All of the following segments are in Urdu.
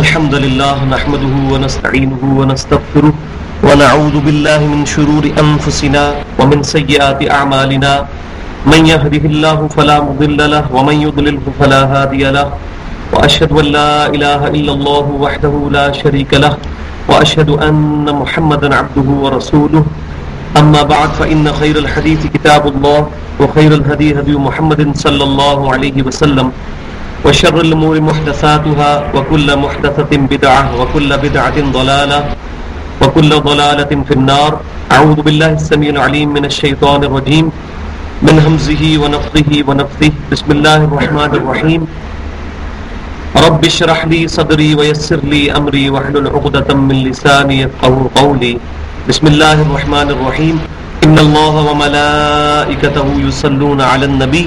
الحمد لله نحمده ونستعينه ونستغفره ونعوذ بالله من شرور أنفسنا ومن سيئات أعمالنا من يهده الله فلا مضل له ومن يضلله فلا هادي له وأشهد أن لا إله إلا الله وحده لا شريك له وأشهد أن محمدا عبده ورسوله أما بعد فإن خير الحديث كتاب الله وخير الهدي هدي محمد صلى الله عليه وسلم وشر الأمور محدثاتها وكل محدثة بدعة وكل بدعة ضلالة وكل ضلالة في النار. أعوذ بالله السميع العليم من الشيطان الرجيم من همزه ونفخه ونفثه. بسم الله الرحمن الرحيم. رب اشرح لي صدري ويسر لي أمري واحلل عقدة من لساني يفقهوا قولي. بسم الله الرحمن الرحيم. إن الله وملائكته يصلون على النبي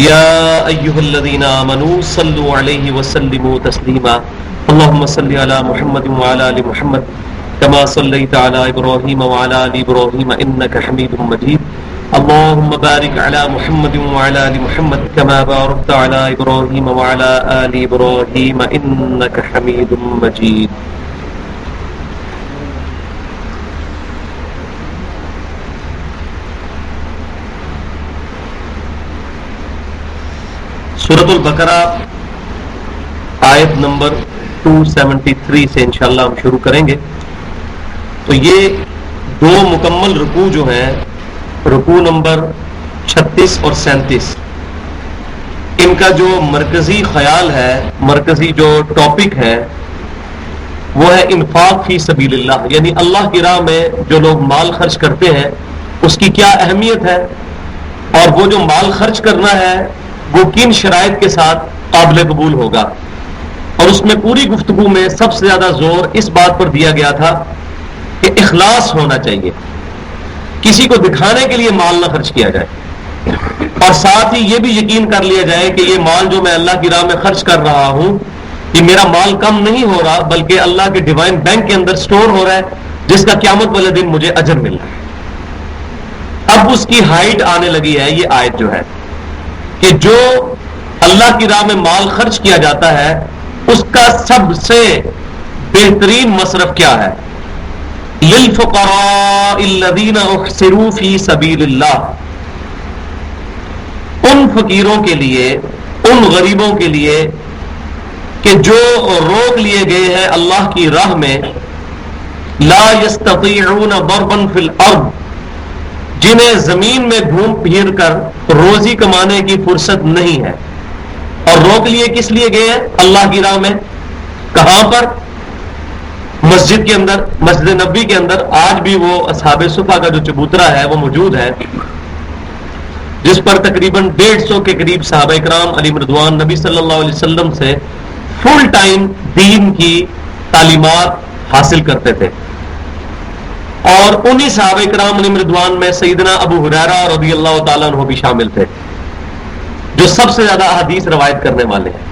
يا أيها الذين آمنوا صلوا عليه وسلموا تسليما. اللهم صل على محمد وعلى آل محمد كما صليت على إبراهيم وعلى آل إبراهيم إنك حميد مجيد. اللهم بارك على محمد وعلى آل محمد كما باركت على إبراهيم وعلى آل إبراهيم إنك حميد مجيد. سورۃ البقرہ آیت نمبر 273 سے انشاءاللہ ہم شروع کریں گے. تو یہ دو مکمل رکوع جو ہیں، رکوع نمبر 36 اور 37، ان کا جو مرکزی خیال ہے، مرکزی جو ٹاپک ہے، وہ ہے انفاق فی سبیل اللہ، یعنی اللہ کی راہ میں جو لوگ مال خرچ کرتے ہیں اس کی کیا اہمیت ہے، اور وہ جو مال خرچ کرنا ہے وہ کن شرائط کے ساتھ قابل قبول ہوگا. اور اس میں پوری گفتگو میں سب سے زیادہ زور اس بات پر دیا گیا تھا کہ اخلاص ہونا چاہیے، کسی کو دکھانے کے لیے مال نہ خرچ کیا جائے، اور ساتھ ہی یہ بھی یقین کر لیا جائے کہ یہ مال جو میں اللہ کی راہ میں خرچ کر رہا ہوں، یہ میرا مال کم نہیں ہو رہا بلکہ اللہ کے ڈیوائن بینک کے اندر سٹور ہو رہا ہے، جس کا قیامت والے دن مجھے اجر مل رہا ہے. اب اس کی ہائٹ آنے لگی ہے یہ آیت جو ہے کہ جو اللہ کی راہ میں مال خرچ کیا جاتا ہے اس کا سب سے بہترین مصرف کیا ہے. للفقراء الذین احصروا فی سبیل اللہ، ان فقیروں کے لیے، ان غریبوں کے لیے کہ جو روک لیے گئے ہیں اللہ کی راہ میں، لا یستطیعون ضربا فی الارض، جنہیں زمین میں گھوم پھر کر روزی کمانے کی فرصت نہیں ہے. اور روک لیے کس لیے گئے ہیں؟ اللہ کی راہ میں. کہاں پر؟ مسجد کے اندر، مسجد نبی کے اندر. آج بھی وہ اصحاب صفا کا جو چبوترا ہے وہ موجود ہے، جس پر تقریباً 150 کے قریب صحابہ اکرام علیہم رضوان نبی صلی اللہ علیہ وسلم سے فل ٹائم دین کی تعلیمات حاصل کرتے تھے. اور انہی صحابہ کرام علیہم رضوان میں سیدنا ابو ہریرہ رضی اللہ تعالیٰ عنہ بھی شامل تھے، جو سب سے زیادہ احادیث روایت کرنے والے ہیں.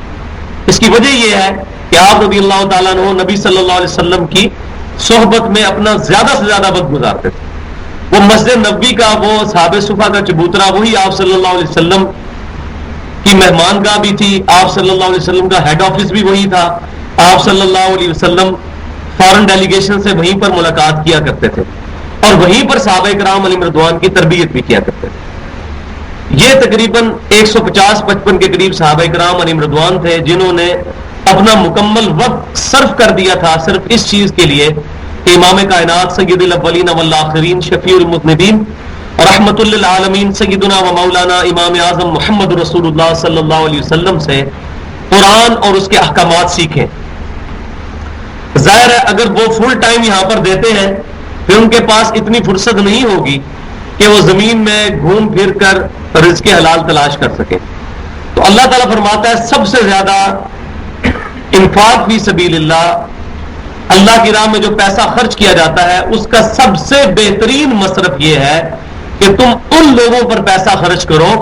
اس کی وجہ یہ ہے کہ آپ رضی اللہ تعالیٰ عنہ نبی صلی اللہ علیہ وسلم کی صحبت میں اپنا زیادہ سے زیادہ وقت گزارتے تھے. وہ مسجد نبوی کا، وہ صحابہ صفا کا چبوترا، وہی آپ صلی اللہ علیہ وسلم کی مہمان گاہ بھی تھی، آپ صلی اللہ علیہ وسلم کا ہیڈ آفس بھی وہی تھا. آپ صلی اللہ علیہ وسلم فارن ڈیلیگیشن سے وہیں پر ملاقات کیا کرتے تھے، اور وہیں پر صحابہ کرام علیہم رضوان کی تربیت بھی کیا کرتے تھے. یہ تقریباً 150-55 کے قریب صحابہ کرام علیہم رضوان تھے جنہوں نے اپنا مکمل وقت صرف کر دیا تھا صرف اس چیز کے لیے کہ امام کائنات سید الاولین والآخرین شفیع المذنبین رحمت للعالمین سیدنا و مولانا امام اعظم محمد رسول اللہ صلی اللہ علیہ وسلم سے قرآن اور اس کے احکامات سیکھیں. ظاہر ہے اگر وہ فل ٹائم یہاں پر دیتے ہیں پھر ان کے پاس اتنی فرصت نہیں ہوگی کہ وہ زمین میں گھوم پھر کر رزق حلال تلاش کر سکیں. تو اللہ تعالیٰ فرماتا ہے سب سے زیادہ انفاق فی سبیل اللہ، اللہ کی راہ میں جو پیسہ خرچ کیا جاتا ہے اس کا سب سے بہترین مصرف یہ ہے کہ تم ان لوگوں پر پیسہ خرچ کرو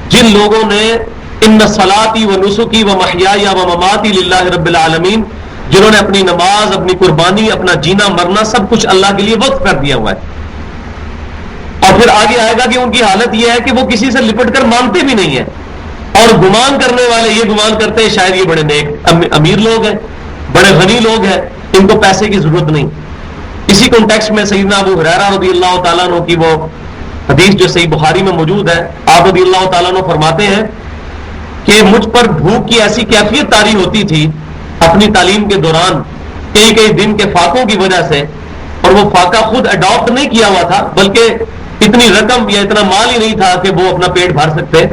جن لوگوں نے ان صلاتی و نسکی و محیایا و مماتی للہ رب العالمین، جنہوں نے اپنی نماز، اپنی قربانی، اپنا جینا مرنا سب کچھ اللہ کے لیے وقف کر دیا ہوا ہے. اور پھر آگے آئے گا کہ ان کی حالت یہ ہے کہ وہ کسی سے لپٹ کر مانگتے بھی نہیں ہیں، اور گمان کرنے والے یہ گمان کرتے ہیں شاید یہ بڑے نیک امیر لوگ ہیں، بڑے غنی لوگ ہیں، ان کو پیسے کی ضرورت نہیں. اسی کانٹیکسٹ میں سیدنا ابو ہریرہ رضی اللہ تعالیٰ عنہ کی وہ حدیث جو صحیح بخاری میں موجود ہے، آپ رضی اللہ تعالیٰ عنہ فرماتے ہیں کہ مجھ پر بھوک کی ایسی کیفیت طاری ہوتی تھی اپنی تعلیم کے دوران، کئی کئی دن کے فاقوں کی وجہ سے، اور وہ فاقہ خود اڈاپٹ نہیں کیا ہوا تھا، بلکہ اتنی رقم یا اتنا مال ہی نہیں تھا کہ وہ اپنا پیٹ بھر سکتے،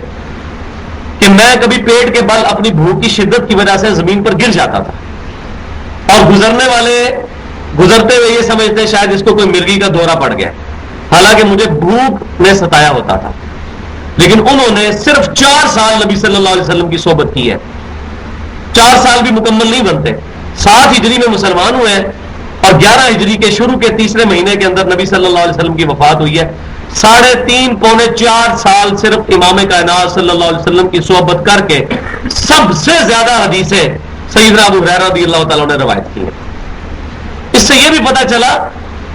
کہ میں کبھی پیٹ کے بل اپنی بھوک کی شدت کی وجہ سے زمین پر گر جاتا تھا، اور گزرنے والے گزرتے ہوئے یہ سمجھتے شاید اس کو کوئی مرغی کا دورہ پڑ گیا، حالانکہ مجھے بھوک نے ستایا ہوتا تھا. لیکن انہوں نے صرف 4 سال نبی صلی اللہ علیہ وسلم کی صحبت کی ہے. 4 سال بھی مکمل نہیں بنتے. 7 ہجری میں مسلمان ہوئے ہیں اور 11 ہجری کے شروع کے تیسرے مہینے کے اندر نبی صلی اللہ علیہ وسلم کی وفات ہوئی ہے. 3.5 پونے 4 سال صرف امام کائنات صلی اللہ علیہ وسلم کی صحبت کر کے سب سے زیادہ حدیثیں سیدنا ابو ہریرہ رضی اللہ تعالیٰ نے روایت کی ہیں. اس سے یہ بھی پتا چلا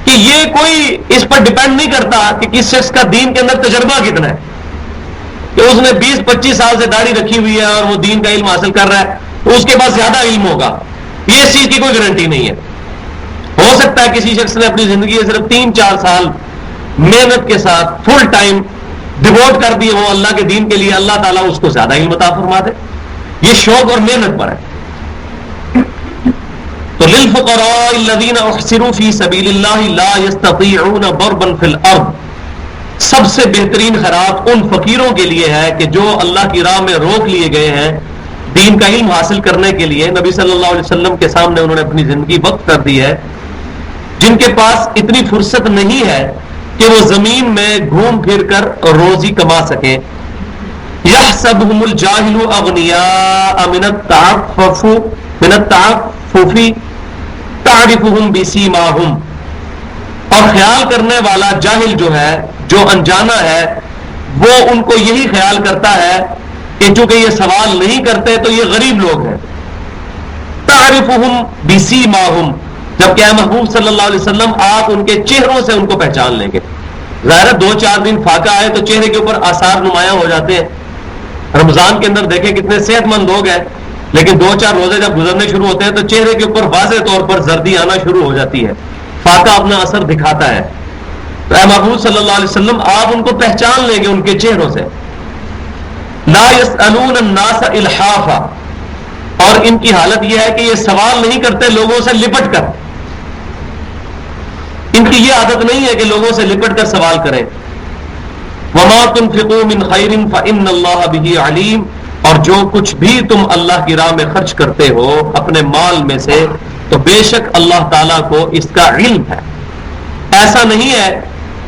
کہ یہ کوئی اس پر ڈیپینڈ نہیں کرتا کہ کس شخص کا دین کے اندر تجربہ کتنا ہے، کہ اس نے 20-25 سال سے داڑھی رکھی ہوئی ہے اور وہ دین کا علم حاصل کر رہا ہے تو اس کے پاس زیادہ علم ہوگا. یہ اس چیز کی کوئی گارنٹی نہیں ہے. ہو سکتا ہے کسی شخص نے اپنی زندگی میں صرف 3-4 سال محنت کے ساتھ فل ٹائم ڈیوٹ کر دیے ہوں اللہ کے دین کے لیے، اللہ تعالیٰ اس کو زیادہ علم عطا فرما دے. یہ شوق اور محنت پر ہے. تو للفقراء الذین احصروا فی سبیل اللہ لا یستطیعون ضربا فی الارض، سب سے بہترین خیرات ان فقیروں کے لیے ہے کہ جو اللہ کی راہ میں روک لیے گئے ہیں دین کا علم حاصل کرنے کے لیے. نبی صلی اللہ علیہ وسلم کے سامنے انہوں نے اپنی زندگی وقف کر دی ہے، جن کے پاس اتنی فرصت نہیں ہے کہ وہ زمین میں گھوم پھر کر روزی کما سکیں. یحسبهم الجاہل اغنیاء من التعفف تعرفهم بسیماہم، اور خیال کرنے والا جاہل جو ہے، جو انجانا ہے، وہ ان کو یہی خیال کرتا ہے کہ چونکہ یہ سوال نہیں کرتے تو یہ غریب لوگ ہیں. تعرفهم بسیماہم، جبکہ اے محبوب صلی اللہ علیہ وسلم آپ ان کے چہروں سے ان کو پہچان لیں گے. ظاہر ہے 2-4 دن فاقہ آئے تو چہرے کے اوپر آثار نمایاں ہو جاتے ہیں. رمضان کے اندر دیکھیں کتنے صحت مند لوگ ہیں، لیکن 2-4 روزے جب گزرنے شروع ہوتے ہیں تو چہرے کے اوپر واضح طور پر زردی آنا شروع ہو جاتی ہے، فاقہ اپنا اثر دکھاتا ہے. تو اے محبوب صلی اللہ علیہ وسلم آپ ان کو پہچان لیں گے ان کے چہروں سے. لا يسألون الناس الحافا، اور ان کی حالت یہ ہے کہ یہ سوال نہیں کرتے لوگوں سے لپٹ کر. ان کی یہ عادت نہیں ہے کہ لوگوں سے لپٹ کر سوال کریں. وما تنفقوا من خیر فإن اللہ بہ علیم، اور جو کچھ بھی تم اللہ کی راہ میں خرچ کرتے ہو اپنے مال میں سے تو بے شک اللہ تعالیٰ کو اس کا علم ہے. ایسا نہیں ہے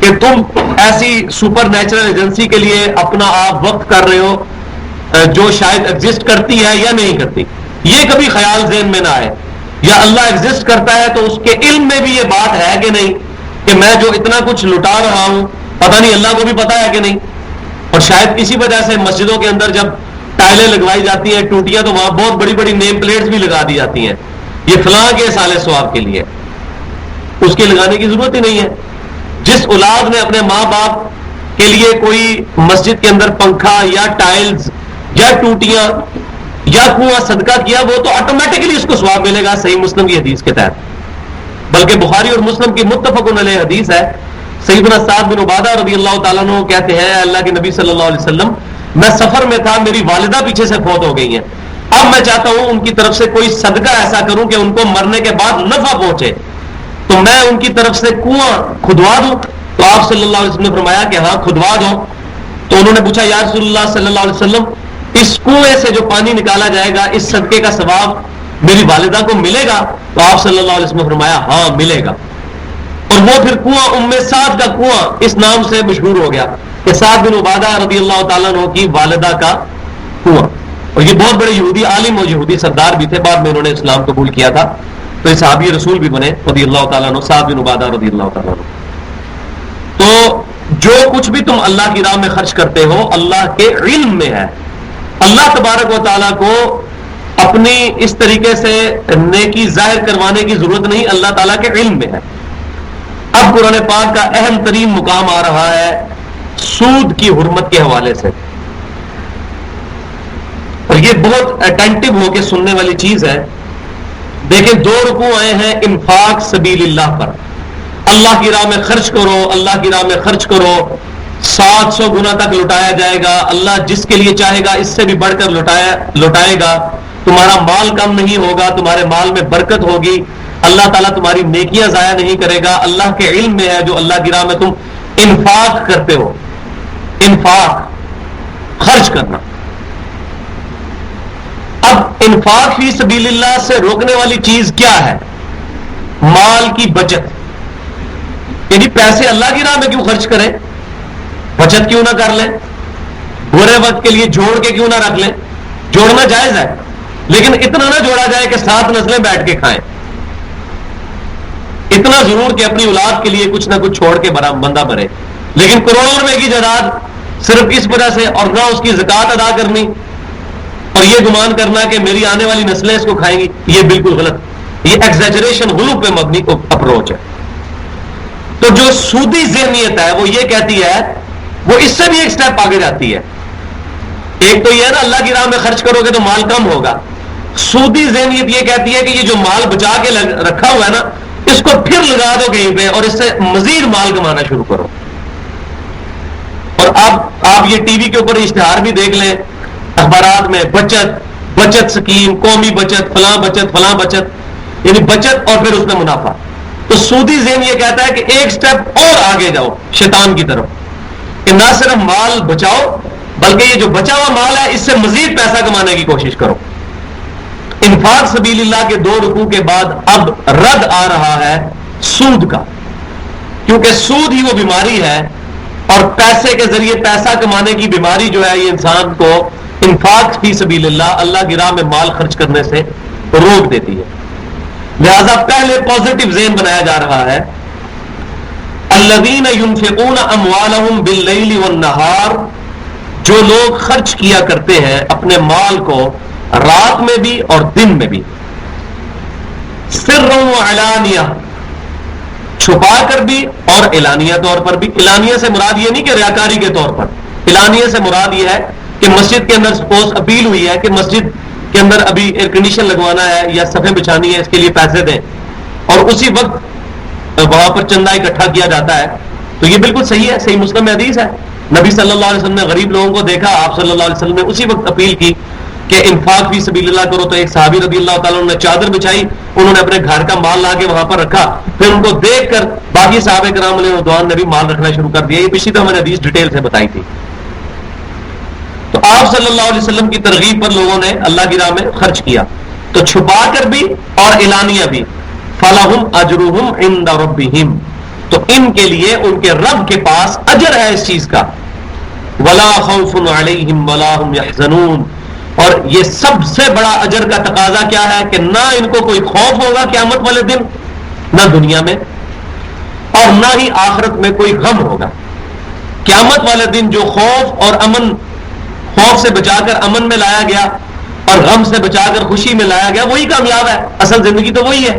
کہ تم ایسی سپر نیچرل ایجنسی کے لیے اپنا آپ وقت کر رہے ہو جو شاید ایگزسٹ کرتی ہے یا نہیں کرتی. یہ کبھی خیال ذہن میں نہ آئے. یا اللہ ایگزسٹ کرتا ہے تو اس کے علم میں بھی یہ بات ہے کہ نہیں کہ میں جو اتنا کچھ لٹا رہا ہوں پتہ نہیں اللہ کو بھی پتا ہے کہ نہیں. اور شاید کسی وجہ سے مسجدوں کے اندر جب ٹائلیں لگوائی جاتی ہیں ٹوٹیاں تو وہاں بہت بڑی بڑی نیم پلیٹس بھی لگا دی جاتی ہیں، یہ فلاں کے سال ثواب کے لیے. اس کے لگانے کی ضرورت ہی نہیں ہے. جس اولاد نے اپنے ماں باپ کے لیے کوئی مسجد کے اندر پنکھا یا ٹائلز یا ٹوٹیاں یا کنواں صدقہ کیا وہ تو آٹومیٹکلی اس کو ثواب ملے گا صحیح مسلم کی حدیث کے تحت. بلکہ بخاری اور مسلم کی متفق علیہ حدیث ہے. سیدنا سعد بن عبادہ رضی اللہ تعالیٰ عنہ کہتے ہیں اللہ کے نبی صلی اللہ علیہ وسلم میں سفر میں تھا، میری والدہ پیچھے سے فوت ہو گئی ہیں، اب میں چاہتا ہوں ان کی طرف سے کوئی صدقہ ایسا کروں کہ ان کو مرنے کے بعد نفع پہنچے، تو میں ان کی طرف سے کنواں کھدوا دوں. تو آپ صلی اللہ علیہ وسلم نے فرمایا کہ ہاں کھدوا دو. تو انہوں نے پوچھا یا رسول اللہ صلی اللہ علیہ وسلم اس کنویں سے جو پانی نکالا جائے گا اس صدقے کا ثواب میری والدہ کو ملے گا؟ تو آپ صلی اللہ علیہ وسلم نے فرمایا ہاں ملے گا. اور وہ پھر کنواں ام سعد کا کنواں اس نام سے مشہور ہو گیا کہ سعد بن عبادہ رضی اللہ تعالیٰ عنہ کی والدہ کا کنواں. اور یہ بہت بڑے یہودی عالم اور یہودی سردار بھی تھے، بعد میں انہوں نے اسلام قبول کیا تھا تو صحابی رسول بھی بنے رضی اللہ تعالیٰ عنہ، سعد بن عبادہ رضی اللہ تعالیٰ عنہ. تو جو کچھ بھی تم اللہ کی راہ میں خرچ کرتے ہو اللہ کے علم میں ہے. اللہ تبارک و تعالیٰ کو اپنی اس طریقے سے نیکی ظاہر کروانے کی ضرورت نہیں، اللہ تعالیٰ کے علم میں ہے. اب قرآن پاک کا اہم ترین مقام آ رہا ہے سود کی حرمت کے حوالے سے، اور یہ بہت اٹینٹو ہو کے سننے والی چیز ہے. دیکھیں 2 رکوع آئے ہیں انفاق سبیل اللہ پر، اللہ کی راہ میں خرچ کرو، اللہ کی راہ میں خرچ کرو، 700 گنا تک لوٹایا جائے گا، اللہ جس کے لیے چاہے گا اس سے بھی بڑھ کر لوٹائے گا، تمہارا مال کم نہیں ہوگا، تمہارے مال میں برکت ہوگی، اللہ تعالیٰ تمہاری نیکیاں ضائع نہیں کرے گا، اللہ کے علم میں ہے جو اللہ کی راہ میں تم انفاق کرتے ہو، انفاق خرچ کرنا۔ اب انفاق فی سبیل اللہ سے روکنے والی چیز کیا ہے؟ مال کی بچت، یعنی پیسے اللہ کی راہ میں کیوں خرچ کریں، بچت کیوں نہ کر لیں، برے وقت کے لیے جوڑ کے کیوں نہ رکھ لیں، جوڑنا جائز ہے لیکن اتنا نہ جوڑا جائے کہ 7 نسلیں بیٹھ کے کھائیں، اتنا ضرور کہ اپنی اولاد کے لیے کچھ نہ کچھ چھوڑ کے بندہ مرے، لیکن کروڑوں روپے کی جائیداد صرف اس وجہ سے اور نہ اس کی زکوٰۃ ادا کرنی اور یہ گمان کرنا کہ میری آنے والی نسلیں اس کو کھائیں گی، یہ بالکل غلط، یہ ایگزیجریشن، غلو پہ مبنی اپروچ ہے۔ تو جو سودی ذہنیت ہے وہ یہ کہتی ہے، وہ اس سے بھی ایک سٹیپ آگے جاتی ہے، ایک تو یہ ہے نا اللہ کی راہ میں خرچ کرو گے تو مال کم ہوگا، سودی ذہنیت یہ کہتی ہے کہ یہ جو مال بچا کے رکھا ہوا ہے نا اس کو پھر لگا دو کہیں پہ اور اس سے مزید مال کمانا شروع کرو۔ اور اب آپ یہ ٹی وی کے اوپر اشتہار بھی دیکھ لیں، اخبارات میں بچت سکیم، قومی بچت، فلاں بچت، یعنی بچت اور پھر اس میں منافع۔ تو سودی ذہن یہ کہتا ہے کہ ایک سٹیپ اور آگے جاؤ شیطان کی طرف، کہ نہ صرف مال بچاؤ بلکہ یہ جو بچا ہوا مال ہے اس سے مزید پیسہ کمانے کی کوشش کرو۔ انفاق سبیل اللہ کے 2 رکوع کے بعد اب رد آ رہا ہے سود کا، کیونکہ سود ہی وہ بیماری ہے اور پیسے کے ذریعے پیسہ کمانے کی بیماری جو ہے یہ انسان کو انفاق فی سبیل اللہ کی راہ میں مال خرچ کرنے سے روک دیتی ہے۔ لہذا پہلے پازیٹو ذہن بنایا جا رہا ہے، الذین ينفقون اموالهم باللیل والنہار، جو لوگ خرچ کیا کرتے ہیں اپنے مال کو رات میں بھی اور دن میں بھی، سرا وعلانیہ، چھپا کر بھی اور اعلانیہ طور پر بھی۔ اعلانیہ سے مراد یہ نہیں کہ ریاکاری کے طور پر، اعلانیہ سے مراد یہ ہے کہ مسجد کے اندر سپوز اپیل ہوئی ہے کہ مسجد کے اندر ابھی ایئر کنڈیشن لگوانا ہے یا صفیں بچھانی ہے، اس کے لیے پیسے دیں، اور اسی وقت وہاں پر چندہ اکٹھا کیا جاتا ہے، تو یہ بالکل صحیح ہے، صحیح مسلم میں حدیث ہے، نبی صلی اللہ علیہ وسلم نے غریب لوگوں کو دیکھا، آپ صلی اللہ علیہ وسلم نے اسی وقت اپیل کی کہ انفاق فی سبیل اللہ کرو، تو ایک صحابی رضی اللہ تعالیٰ نے چادر بچھائی، انہوں نے اپنے گھر کا مال لا کے وہاں پر رکھا، پھر ان کو دیکھ کر باقی صحابہ کرام علیہ رضوان نے بھی مال رکھنا شروع کر دیا۔ یہ پچھلی تو ہم نے حدیث ڈیٹیل سے بتائی تھی۔ تو آپ صلی اللہ علیہ وسلم کی ترغیب پر لوگوں نے اللہ کی راہ میں خرچ کیا، تو چھپا کر بھی اور اعلانیہ بھی، فَلَهُمْ أَجْرُهُمْ عِنْدَ رَبِّهِمْ، تو ان کے لیے ان کے رب کے پاس اجر ہے اس چیز کا، وَلَا خَوْفٌ عَلَيْهِمْ وَلَا هُمْ يَحْزَنُونَ، اور یہ سب سے بڑا اجر کا تقاضا کیا ہے کہ نہ ان کو کوئی خوف ہوگا قیامت والے دن، نہ دنیا میں اور نہ ہی آخرت میں کوئی غم ہوگا۔ قیامت والے دن جو خوف اور امن، خوف سے بچا کر امن میں لایا گیا اور غم سے بچا کر خوشی میں لایا گیا، وہی کامیاب ہے۔ اصل زندگی تو وہی ہے،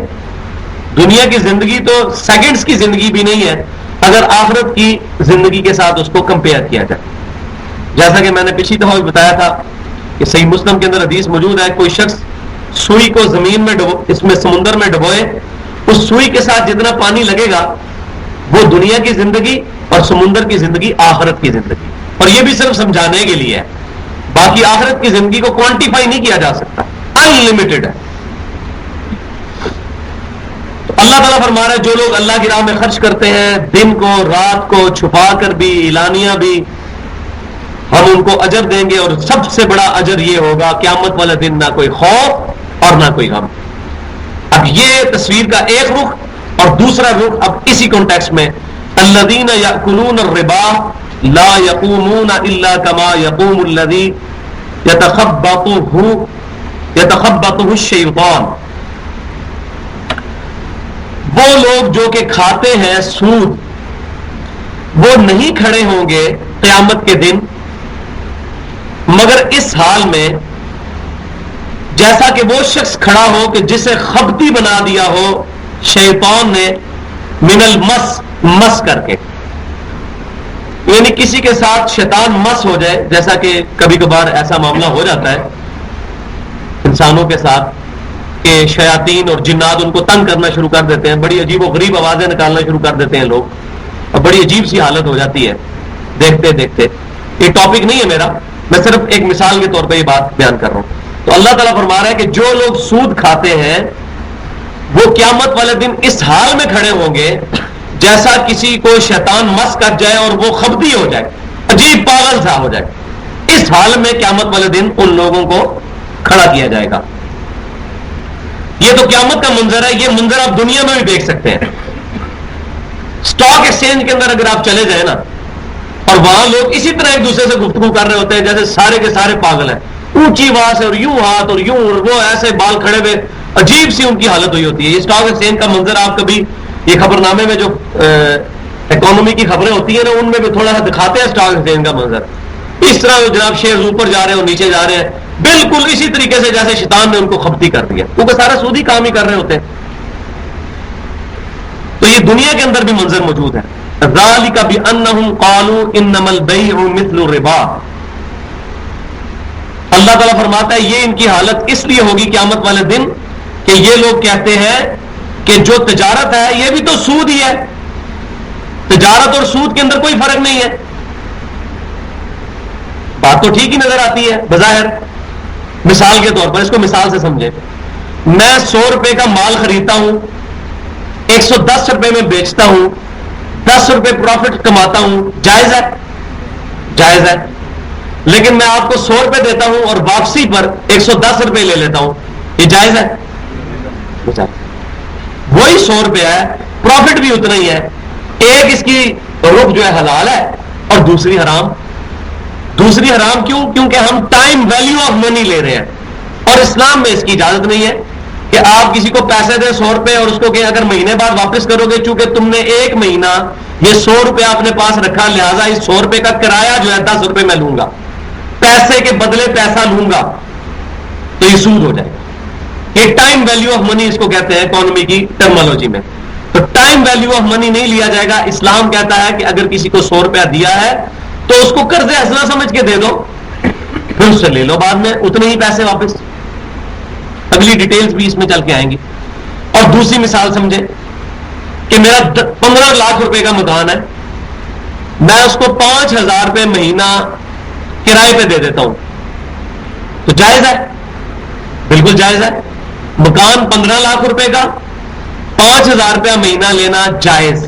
دنیا کی زندگی تو سیکنڈز کی زندگی بھی نہیں ہے اگر آخرت کی زندگی کے ساتھ اس کو کمپیئر کیا جائے۔ جیسا کہ میں نے پچھلی دفعہ بھی بتایا تھا کہ صحیح مسلم کے اندر حدیث موجود ہے، کوئی شخص سوئی کو زمین میں اس میں سمندر میں ڈبوئے، اس سوئی کے ساتھ جتنا پانی لگے گا وہ دنیا کی زندگی اور سمندر کی زندگی آخرت کی زندگی، اور یہ بھی صرف سمجھانے کے لیے ہے، باقی آخرت کی زندگی کو کوانٹیفائی نہیں کیا جا سکتا، ان لمیٹڈ ہے۔ تو اللہ تعالیٰ فرما رہا ہے جو لوگ اللہ کی راہ میں خرچ کرتے ہیں دن کو رات کو چھپا کر بھی اعلانیہ بھی، ہم ان کو اجر دیں گے، اور سب سے بڑا اجر یہ ہوگا قیامت والا دن نہ کوئی خوف اور نہ کوئی غم۔ اب یہ تصویر کا ایک رخ، اور دوسرا رخ اب اسی کانٹیکسٹ میں، الذین یأکلون الربا لا یقومون الا کما یقوم الذی یتخبطہ الشیطان، وہ لوگ جو کہ کھاتے ہیں سود، وہ نہیں کھڑے ہوں گے قیامت کے دن مگر اس حال میں جیسا کہ وہ شخص کھڑا ہو کہ جسے خبتی بنا دیا ہو شیطان نے، من المس، مس کر کے، یعنی کسی کے ساتھ شیطان مس ہو جائے، جیسا کہ کبھی کبھار ایسا معاملہ ہو جاتا ہے انسانوں کے ساتھ کہ شیاطین اور جنات ان کو تنگ کرنا شروع کر دیتے ہیں, بڑی عجیب و غریب آوازیں نکالنا شروع کر دیتے ہیں لوگ, اور بڑی عجیب سی حالت ہو جاتی ہے دیکھتے دیکھتے. یہ ٹاپک نہیں ہے میرا, میں صرف ایک مثال کے طور پہ یہ بات بیان کر رہا ہوں. تو اللہ تعالیٰ فرما رہا ہے کہ جو لوگ سود کھاتے ہیں وہ قیامت والے دن اس حال میں کھڑے ہوں گے جیسا کسی کو شیطان مس کر جائے اور وہ خبتی ہو جائے, عجیب پاگل سا ہو جائے. اس حال میں قیامت والے دن ان لوگوں کو کھڑا کیا جائے گا. یہ تو قیامت کا منظر ہے, یہ منظر آپ دنیا میں بھی دیکھ سکتے ہیں. اسٹاک ایکسچینج کے اندر اگر آپ چلے جائیں نا, اور وہاں لوگ اسی طرح ایک دوسرے سے گفتگو کر رہے ہوتے ہیں جیسے سارے کے سارے پاگل ہیں, اونچی آواز سے اور یوں ہاتھ اور یوں, اور وہ ایسے بال کھڑے ہوئے, عجیب سی ان کی حالت ہوئی ہوتی ہے. یہ اسٹاک ایکسچینج کا منظر آپ کبھی یہ خبر نامے میں جو اکانومی کی خبریں ہوتی ہیں نا ان میں بھی تھوڑا سا دکھاتے ہیں اسٹاک ایکسچینج کا منظر. اس طرح جناب شیئر اوپر جا رہے ہیں اور نیچے جا رہے ہیں, بالکل اسی طریقے سے جیسے شیطان نے ان کو خبتی کر دیا, کیونکہ سارا سودی کام ہی کر رہے ہوتے ہیں. تو یہ دنیا کے اندر بھی منظر موجود ہے. ذالک بانہم قالوا انما البیع مثل الربا. اللہ تعالیٰ فرماتا ہے یہ ان کی حالت اس لیے ہوگی قیامت والے دن کہ یہ لوگ کہتے ہیں کہ جو تجارت ہے یہ بھی تو سود ہی ہے, تجارت اور سود کے اندر کوئی فرق نہیں ہے. بات تو ٹھیک ہی نظر آتی ہے بظاہر. مثال کے طور پر اس کو مثال سے سمجھے, میں 100 روپے کا مال خریدتا ہوں, 110 روپے میں بیچتا ہوں, 10 روپے پروفٹ کماتا ہوں, جائز ہے؟ جائز ہے. لیکن میں آپ کو 100 روپے دیتا ہوں اور واپسی پر 110 روپے لے لیتا ہوں, یہ جائز ہے؟ وہی 100 روپے ہے, پروفٹ بھی اتنا ہی ہے. ایک اس کی رخ جو ہے حلال ہے اور دوسری حرام. دوسری حرام کیوں؟ کیونکہ ہم ٹائم ویلیو آف منی لے رہے ہیں, اور اسلام میں اس کی اجازت نہیں ہے کہ آپ کسی کو پیسے دیں 100 روپے اور اس کو کہ اگر مہینے بعد واپس کرو گے, چونکہ تم نے ایک مہینہ یہ 100 روپے اپنے پاس رکھا لہذا اس 100 روپے کا کرایہ جو ہے 10 روپے میں لوں گا, پیسے کے بدلے پیسہ لوں گا, تو یہ سود ہو جائے گا. یہ ٹائم ویلیو آف منی اس کو کہتے ہیں اکانومی کی ٹرمالوجی میں. تو ٹائم ویلیو آف منی نہیں لیا جائے گا. اسلام کہتا ہے کہ اگر کسی کو 100 روپیہ دیا ہے تو اس کو قرض حسنہ سمجھ کے دے دو, پھر اس سے لے لو بعد میں اتنے ہی پیسے واپس. اگلی ڈیٹیلز بھی اس میں چل کے آئیں گی. اور دوسری مثال سمجھے کہ میرا 15 لاکھ روپے کا مکان ہے, میں اس کو 5,000 روپے مہینہ کرائے پہ دے دیتا ہوں, تو جائز ہے؟ بالکل جائز ہے. مکان 15 لاکھ روپے کا, 5,000 روپیہ مہینہ لینا جائز,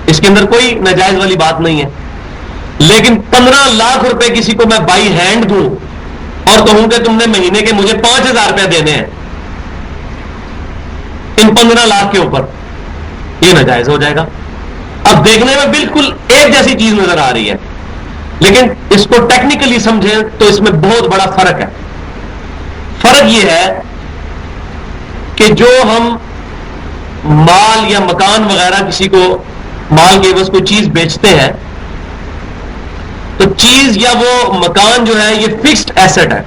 اس کے اندر کوئی ناجائز والی بات نہیں ہے. لیکن 15 لاکھ روپے کسی کو میں بائی ہینڈ دوں اور کہوں کہ تم نے مہینے کے مجھے 5,000 روپیہ دینے ہیں ان 15 لاکھ کے اوپر, یہ ناجائز ہو جائے گا. اب دیکھنے میں بالکل ایک جیسی چیز نظر آ رہی ہے, لیکن اس کو ٹیکنیکلی سمجھیں تو اس میں بہت بڑا فرق ہے. فرق یہ ہے کہ جو ہم مال یا مکان وغیرہ کسی کو مال کے عوض کوئی چیز بیچتے ہیں تو چیز یا وہ مکان جو ہے یہ فکسڈ ایسٹ ہے,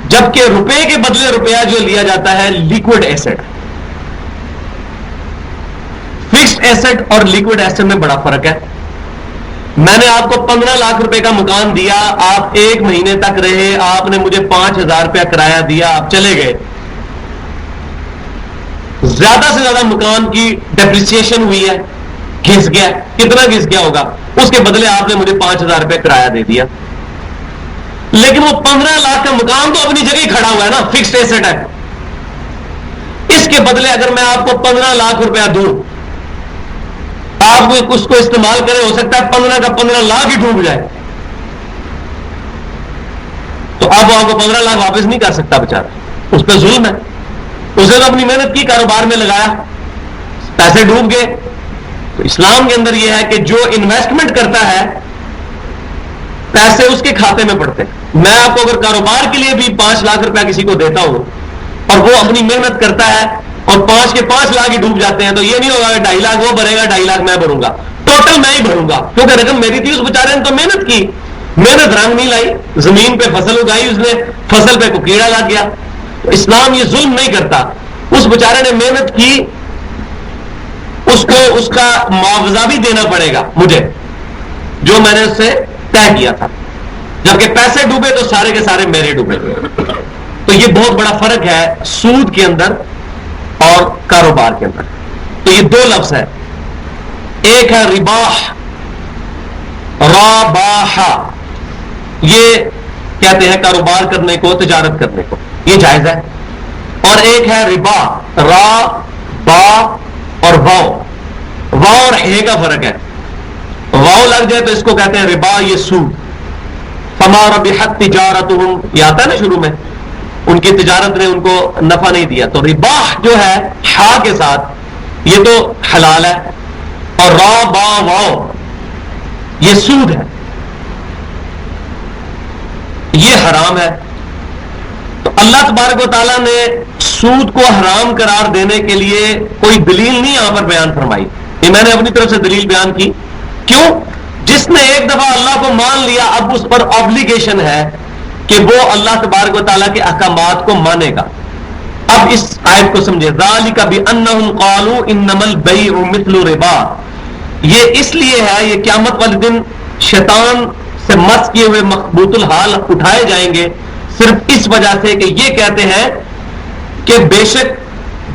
جبکہ روپے کے بدلے روپیہ جو لیا جاتا ہے لیکوڈ ایسٹ. فکسڈ ایسٹ اور لیکوڈ ایسٹ میں بڑا فرق ہے. میں نے آپ کو 15 لاکھ روپے کا مکان دیا, آپ ایک مہینے تک رہے, آپ نے مجھے 5,000 روپیہ کرایہ دیا, آپ چلے گئے. زیادہ سے زیادہ مکان کی ڈیپریسیشن ہوئی ہے, گھس گیا. کتنا گھس گیا ہوگا؟ اس کے بدلے آپ نے مجھے 5,000 روپے کرایہ دے دیا. لیکن وہ 15 لاکھ کا مکان تو اپنی جگہ ہی کھڑا ہوا ہے نا, فکسڈ ایسٹ ہے. اس کے بدلے اگر میں آپ کو 15 لاکھ روپیہ دوں, آپ اس کو استعمال کریں, ہو سکتا ہے 15 کا 15 لاکھ ہی ڈوب جائے, تو اب وہ آپ کو 15 لاکھ واپس نہیں کر سکتا بیچارہ, اس پہ ظلم ہے. اسے تو اپنی محنت کی, کاروبار میں لگایا, پیسے ڈوب گئے. تو اسلام کے اندر یہ ہے کہ جو انویسٹمنٹ کرتا ہے پیسے اس کے کھاتے میں پڑتے ہیں. میں آپ کو اگر کاروبار کے لیے بھی 5 لاکھ روپیہ کسی کو دیتا ہوں اور وہ اپنی محنت کرتا ہے اور 5 کے 5 لاکھ ہی ڈوب جاتے ہیں, تو یہ نہیں ہوگا کہ 2.5 لاکھ وہ بھرے گا 2.5 لاکھ میں بھروں گا, ٹوٹل میں ہی بھروں گا, کیونکہ رقم میری تھی. اس بیچارے نے تو محنت کی, محنت رنگ نہیں لائی, زمین پہ فصل اگائی اس نے, فصل پہ کوئی کیڑا لگ گیا. تو اسلام یہ ظلم نہیں کرتا. اس بیچارے نے محنت کی, اس کو اس کا معاوضہ بھی دینا پڑے گا مجھے, جو میں نے اس سے طے کیا تھا. جبکہ پیسے ڈوبے تو سارے کے سارے میرے ڈوبے. تو یہ بہت بڑا فرق ہے سود کے اندر اور کاروبار کے اندر. تو یہ دو لفظ ہے, ایک ہے رباح, راباح, یہ کہتے ہیں کاروبار کرنے کو, تجارت کرنے کو, یہ جائز ہے. اور ایک ہے ربا, را با اور واو. واو اور ہے کا فرق ہے. واو لگ جائے تو اس کو کہتے ہیں ربا, یہ سود. فما ربحت تجارتهم, یہ آتا ہے نا شروع میں, ان کی تجارت نے ان کو نفع نہیں دیا. تو ربا جو ہے ہا کے ساتھ یہ تو حلال ہے, اور را با واو یہ سود ہے, یہ حرام ہے. تو اللہ تبارک و تعالیٰ نے سود کو حرام قرار دینے کے لیے کوئی دلیل نہیں یہاں پر بیان فرمائی. یہ میں نے اپنی طرف سے دلیل بیان کی. کیوں؟ جس نے ایک دفعہ اللہ کو مان لیا اب اس پر آبلیگیشن ہے کہ وہ اللہ تبارک و تعالیٰ کے احکامات کو مانے گا. اب اس آیت کو سمجھے, ذالک بانہم قالوا انما البیع مثل ربا. یہ اس لیے ہے, یہ قیامت والے دن شیطان سے مس کیے ہوئے مخبوط الحال اٹھائے جائیں گے صرف اس وجہ سے کہ یہ کہتے ہیں کہ بے شک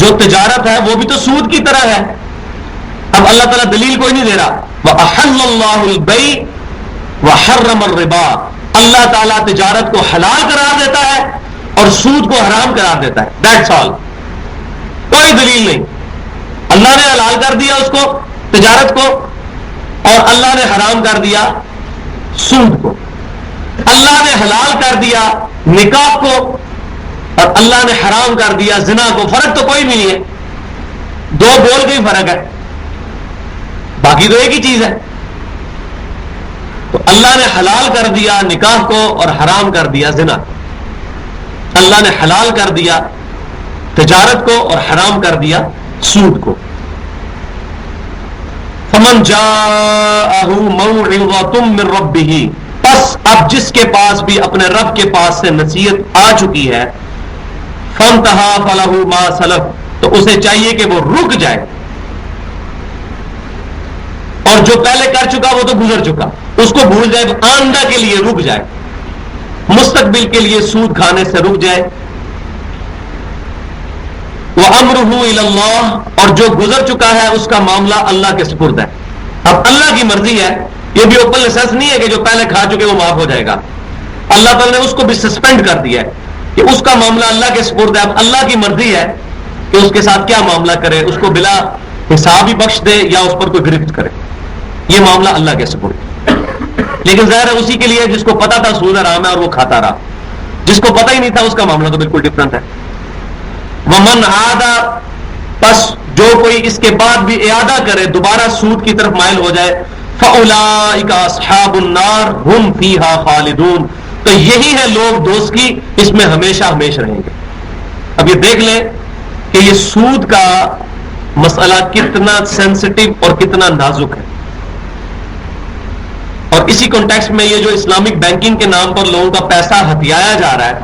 جو تجارت ہے وہ بھی تو سود کی طرح ہے. اب اللہ تعالیٰ دلیل کوئی نہیں دے رہا. وَأَحَلَّ اللَّهُ الْبَيْعَ وَحَرَّمَ الرِّبَا. اللہ تعالیٰ تجارت کو حلال قرار دیتا ہے اور سود کو حرام قرار دیتا ہے. That's all. کوئی دلیل نہیں. اللہ نے حلال کر دیا اس کو, تجارت کو, اور اللہ نے حرام کر دیا سود کو. اللہ نے حلال کر دیا نکاح کو اور اللہ نے حرام کر دیا زنا کو. فرق تو کوئی بھی نہیں ہے, دو بول کا ہی فرق ہے, باقی تو ایک ہی چیز ہے. تو اللہ نے حلال کر دیا نکاح کو اور حرام کر دیا زنا. اللہ نے حلال کر دیا تجارت کو اور حرام کر دیا سود کو. فمن جاءہ موعظۃ من ربہ, پس اب جس کے پاس بھی اپنے رب کے پاس سے نصیحت آ چکی ہے, فانتہا فلہ ما سلف, تو اسے چاہیے کہ وہ رک جائے, اور جو پہلے کر چکا وہ تو گزر چکا, اس کو بھول جائے, آئندہ کے لیے رک جائے, مستقبل کے لیے سود کھانے سے رک جائے. وَأَمْرُهُ إِلَى اللَّهِ, اور جو گزر چکا ہے اس کا معاملہ اللہ کے سپرد ہے. اب اللہ کی مرضی ہے, یہ بھی اوپن لائسنس نہیں ہے کہ جو پہلے کھا چکے وہ معاف ہو جائے گا. اللہ تعالیٰ نے اس کو بھی سسپینڈ کر دیا ہے کہ اس کا معاملہ اللہ کے سپرد ہے. اب اللہ کی مرضی ہے کہ اس کے ساتھ کیا معاملہ کرے, اس کو بلا حساب ہی بخش دے یا اس پر کوئی گرفت کرے. یہ معاملہ اللہ کے سپرد. لیکن ظاہر ہے اسی کے لیے جس کو پتا تھا سود حرام ہے اور وہ کھاتا رہا, جس کو پتہ ہی نہیں تھا اس کا معاملہ تو بالکل ڈفرنٹ ہے. ومن عاد, پس جو کوئی اس کے بعد بھی اعادہ کرے, دوبارہ سود کی طرف مائل ہو جائے, فاولئک اصحاب النار هم فیہا خالدون, تو یہی ہے لوگ دوست کی, اس میں ہمیشہ ہمیشہ رہیں گے. اب یہ دیکھ لیں کہ یہ سود کا مسئلہ کتنا سینسٹیو اور کتنا نازک ہے. اور اسی کانٹیکسٹ میں یہ جو اسلامک بینکنگ کے نام پر لوگوں کا پیسہ ہتھیایا جا رہا ہے,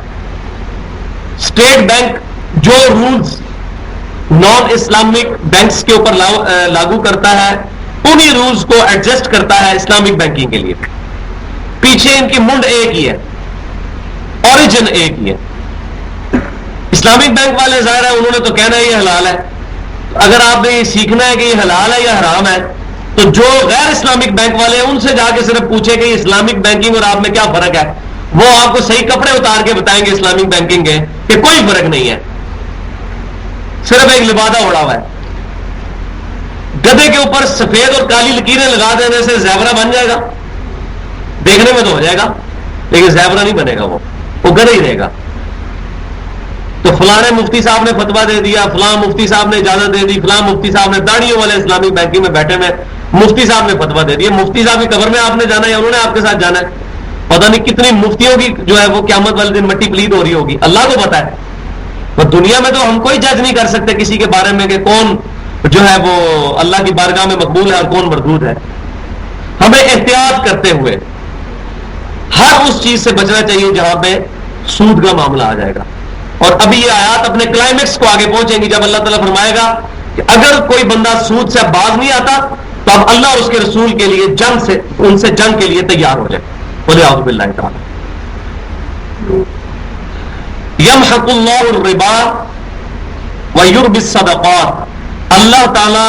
اسٹیٹ بینک جو رولز نان اسلامک بینکس کے اوپر لاگو کرتا ہے انہی رولز کو ایڈجسٹ کرتا ہے اسلامک بینکنگ کے لیے. پیچھے ان کی منڈ ایک ہی ہے, اوریجن ایک ہی ہے. اسلامک بینک والے ظاہر ہے انہوں نے تو کہنا ہے یہ حلال ہے. اگر آپ نے یہ سیکھنا ہے کہ یہ حلال ہے یا حرام ہے تو جو غیر اسلامک بینک والے ہیں ان سے جا کے صرف پوچھے کہ اسلامک بینکنگ اور آپ میں کیا فرق ہے, وہ آپ کو صحیح کپڑے اتار کے بتائیں گے اسلامک بینکنگ کے کہ کوئی فرق نہیں ہے, صرف ایک لبادہ اڑا ہوا ہے. گدھے کے اوپر سفید اور کالی لکیریں لگا دینے سے زیورہ بن جائے گا, دیکھنے میں تو ہو جائے گا لیکن زیورہ نہیں بنے گا, وہ گدھا ہی رہے گا. تو فلاں مفتی صاحب نے فتویٰ دے دیا, فلاں مفتی صاحب نے اجازت دے دی, فلاں مفتی صاحب نے, داڑھیوں والے اسلامک بینکنگ میں بیٹھے ہوئے مفتی صاحب نے فتویٰ دے دیا. مفتی صاحب کی قبر میں آپ نے جانا ہے یا انہوں نے آپ کے ساتھ جانا ہے, پتہ نہیں کتنی مفتیوں کی جو ہے وہ قیامت والے دن مٹی پلید ہو رہی ہوگی, اللہ کو پتا ہے. اور دنیا میں تو ہم کوئی جج نہیں کر سکتے کسی کے بارے میں کہ کون جو ہے وہ اللہ کی بارگاہ میں مقبول ہے اور کون مردود ہے. ہمیں احتیاط کرتے ہوئے ہر اس چیز سے بچنا چاہیے جہاں پہ سود کا معاملہ آ جائے گا. اور ابھی یہ آیات اپنے کلائمیکس کو آگے پہنچیں گی جب اللہ تعالیٰ فرمائے گا کہ اگر کوئی بندہ سود سے باز نہیں آتا تو اب اللہ اور اس کے رسول کے لیے ان سے جنگ کے لیے تیار ہو جائے. بولے اعوذ باللہ تعالی. یمحق اللہ الربا ویربی الصدقات، اللہ تعالی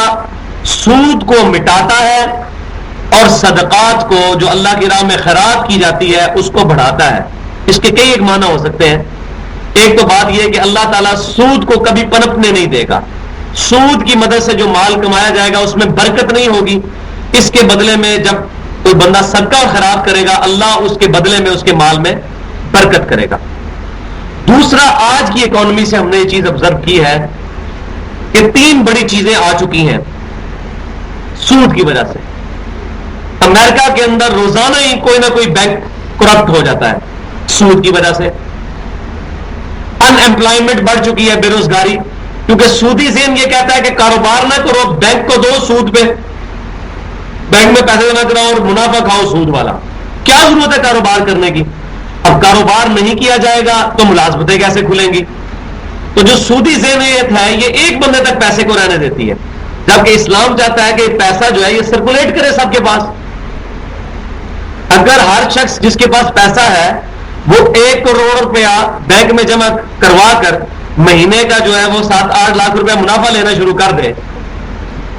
سود کو مٹاتا ہے اور صدقات کو، جو اللہ کی راہ میں خیرات کی جاتی ہے، اس کو بڑھاتا ہے۔ اس کے کئی ایک معنی ہو سکتے ہیں۔ ایک تو بات یہ ہے کہ اللہ تعالیٰ سود کو کبھی پنپنے نہیں دے گا، سود کی مدد سے جو مال کمایا جائے گا اس میں برکت نہیں ہوگی، اس کے بدلے میں جب کوئی بندہ صدقہ اور خیرات کرے گا اللہ اس کے بدلے میں اس کے مال میں برکت کرے گا۔ دوسرا، آج کی اکانومی سے ہم نے یہ چیز آبزرو کی ہے کہ 3 بڑی چیزیں آ چکی ہیں سود کی وجہ سے۔ امریکہ کے اندر روزانہ ہی کوئی نہ کوئی بینک کرپٹ ہو جاتا ہے سود کی وجہ سے۔ ان ایمپلائمنٹ بڑھ چکی ہے، بے روزگاری، کیونکہ سودی ذہن یہ کہتا ہے کہ کاروبار نہ کرو، بینک کو دو سود پہ، بینک میں پیسے جمع کراؤ اور منافع کھاؤ سود والا۔ کیا ضرورت ہے کاروبار کرنے کی؟ اب کاروبار نہیں کیا جائے گا تو ملازمتیں کیسے کھلیں گی؟ تو جو سودی ذہنیت ہے یہ ایک بندے تک پیسے کو رہنے دیتی ہے، جبکہ اسلام چاہتا ہے کہ پیسہ جو ہے یہ سرکولیٹ کرے سب کے پاس۔ اگر ہر شخص جس کے پاس پیسہ ہے وہ 1 کروڑ روپیہ بینک میں جمع کروا کر مہینے کا جو ہے وہ 7-8 لاکھ روپیہ منافع لینا شروع کر دے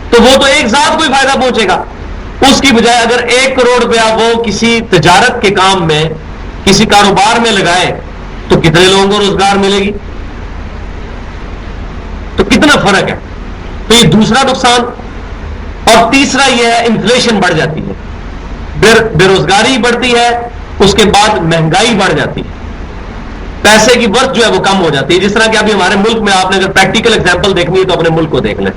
تو وہ تو ایک ذات کو ہی فائدہ پہنچے گا۔ اس کی بجائے اگر 1 کروڑ روپیہ وہ کسی تجارت کے کام میں، کسی کاروبار میں لگائے تو کتنے لوگوں کو روزگار ملے گی؟ تو کتنا فرق ہے۔ تو یہ دوسرا نقصان۔ اور تیسرا یہ ہے انفلیشن بڑھ جاتی ہے، بے روزگاری بڑھتی ہے، اس کے بعد مہنگائی بڑھ جاتی ہے، پیسے کی برتھ جو ہے وہ کم ہو جاتی ہے۔ جس طرح کہ ابھی ہمارے ملک میں آپ نے اگر پریکٹیکل ایگزامپل دیکھنی ہے تو اپنے ملک کو دیکھ لیں۔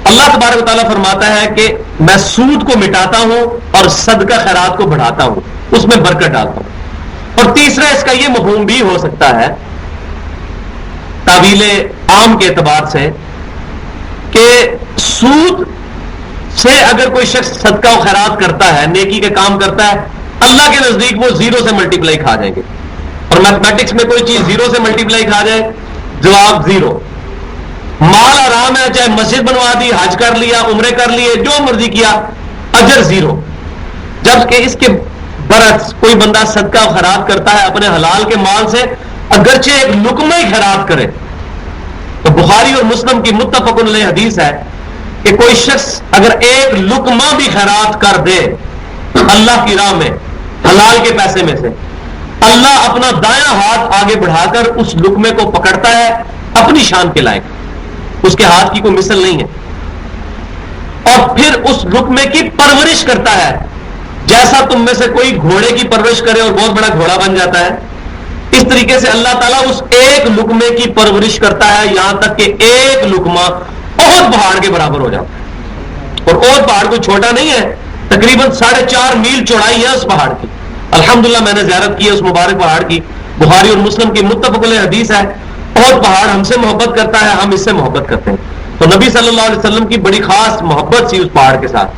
اللہ تبارک و تعالیٰ فرماتا ہے کہ میں سود کو مٹاتا ہوں اور صدقہ خیرات کو بڑھاتا ہوں، اس میں برکت ڈالتا ہوں۔ اور تیسرا اس کا یہ مفہوم بھی ہو سکتا ہے تعویل عام کے اعتبار سے کہ سود سے اگر کوئی شخص صدقہ و خیرات کرتا ہے، نیکی کے کام کرتا ہے، اللہ کے نزدیک وہ 0 سے ملٹیپلائی کھا جائیں گے۔ اور میتھمیٹکس میں کوئی چیز 0 سے ملٹیپلائی کھا جائے جواب 0۔ مال آرام ہے، چاہے مسجد بنوا دی، حج کر لیا، عمرے کر لیے، جو مرضی کیا، اجر 0۔ جبکہ اس کے برعکس کوئی بندہ صدقہ و خیرات کرتا ہے اپنے حلال کے مال سے، اگرچہ ایک لقمہ ہی خیرات کرے، تو بخاری اور مسلم کی متفق علیہ حدیث ہے کہ کوئی شخص اگر ایک لقمہ بھی خیرات کر دے اللہ کی راہ میں حلال کے پیسے میں سے، اللہ اپنا دایاں ہاتھ آگے بڑھا کر اس لقمے کو پکڑتا ہے اپنی شان کے لائق، اس کے ہاتھ کی کوئی مثل نہیں ہے، اور پھر اس لقمے کی پرورش کرتا ہے، جیسا تم میں سے کوئی گھوڑے کی پرورش کرے اور بہت بڑا گھوڑا بن جاتا ہے، اس طریقے سے اللہ تعالیٰ اس ایک لقمے کی پرورش کرتا ہے یہاں تک کہ ایک لقمہ احد پہاڑ کے برابر ہو جاتا ہے۔ اور احد پہاڑ کوئی چھوٹا نہیں ہے، تقریباً 4.5 میل چوڑائی ہے اس پہاڑ کی۔ الحمدللہ میں نے زیارت کی ہے اس مبارک پہاڑ کی، بخاری اور مسلم کی متفق علیہ حدیث ہے، احد پہاڑ ہم سے محبت کرتا ہے، ہم اس سے محبت کرتے ہیں۔ تو نبی صلی اللہ علیہ وسلم کی بڑی خاص محبت سی اس پہاڑ کے ساتھ۔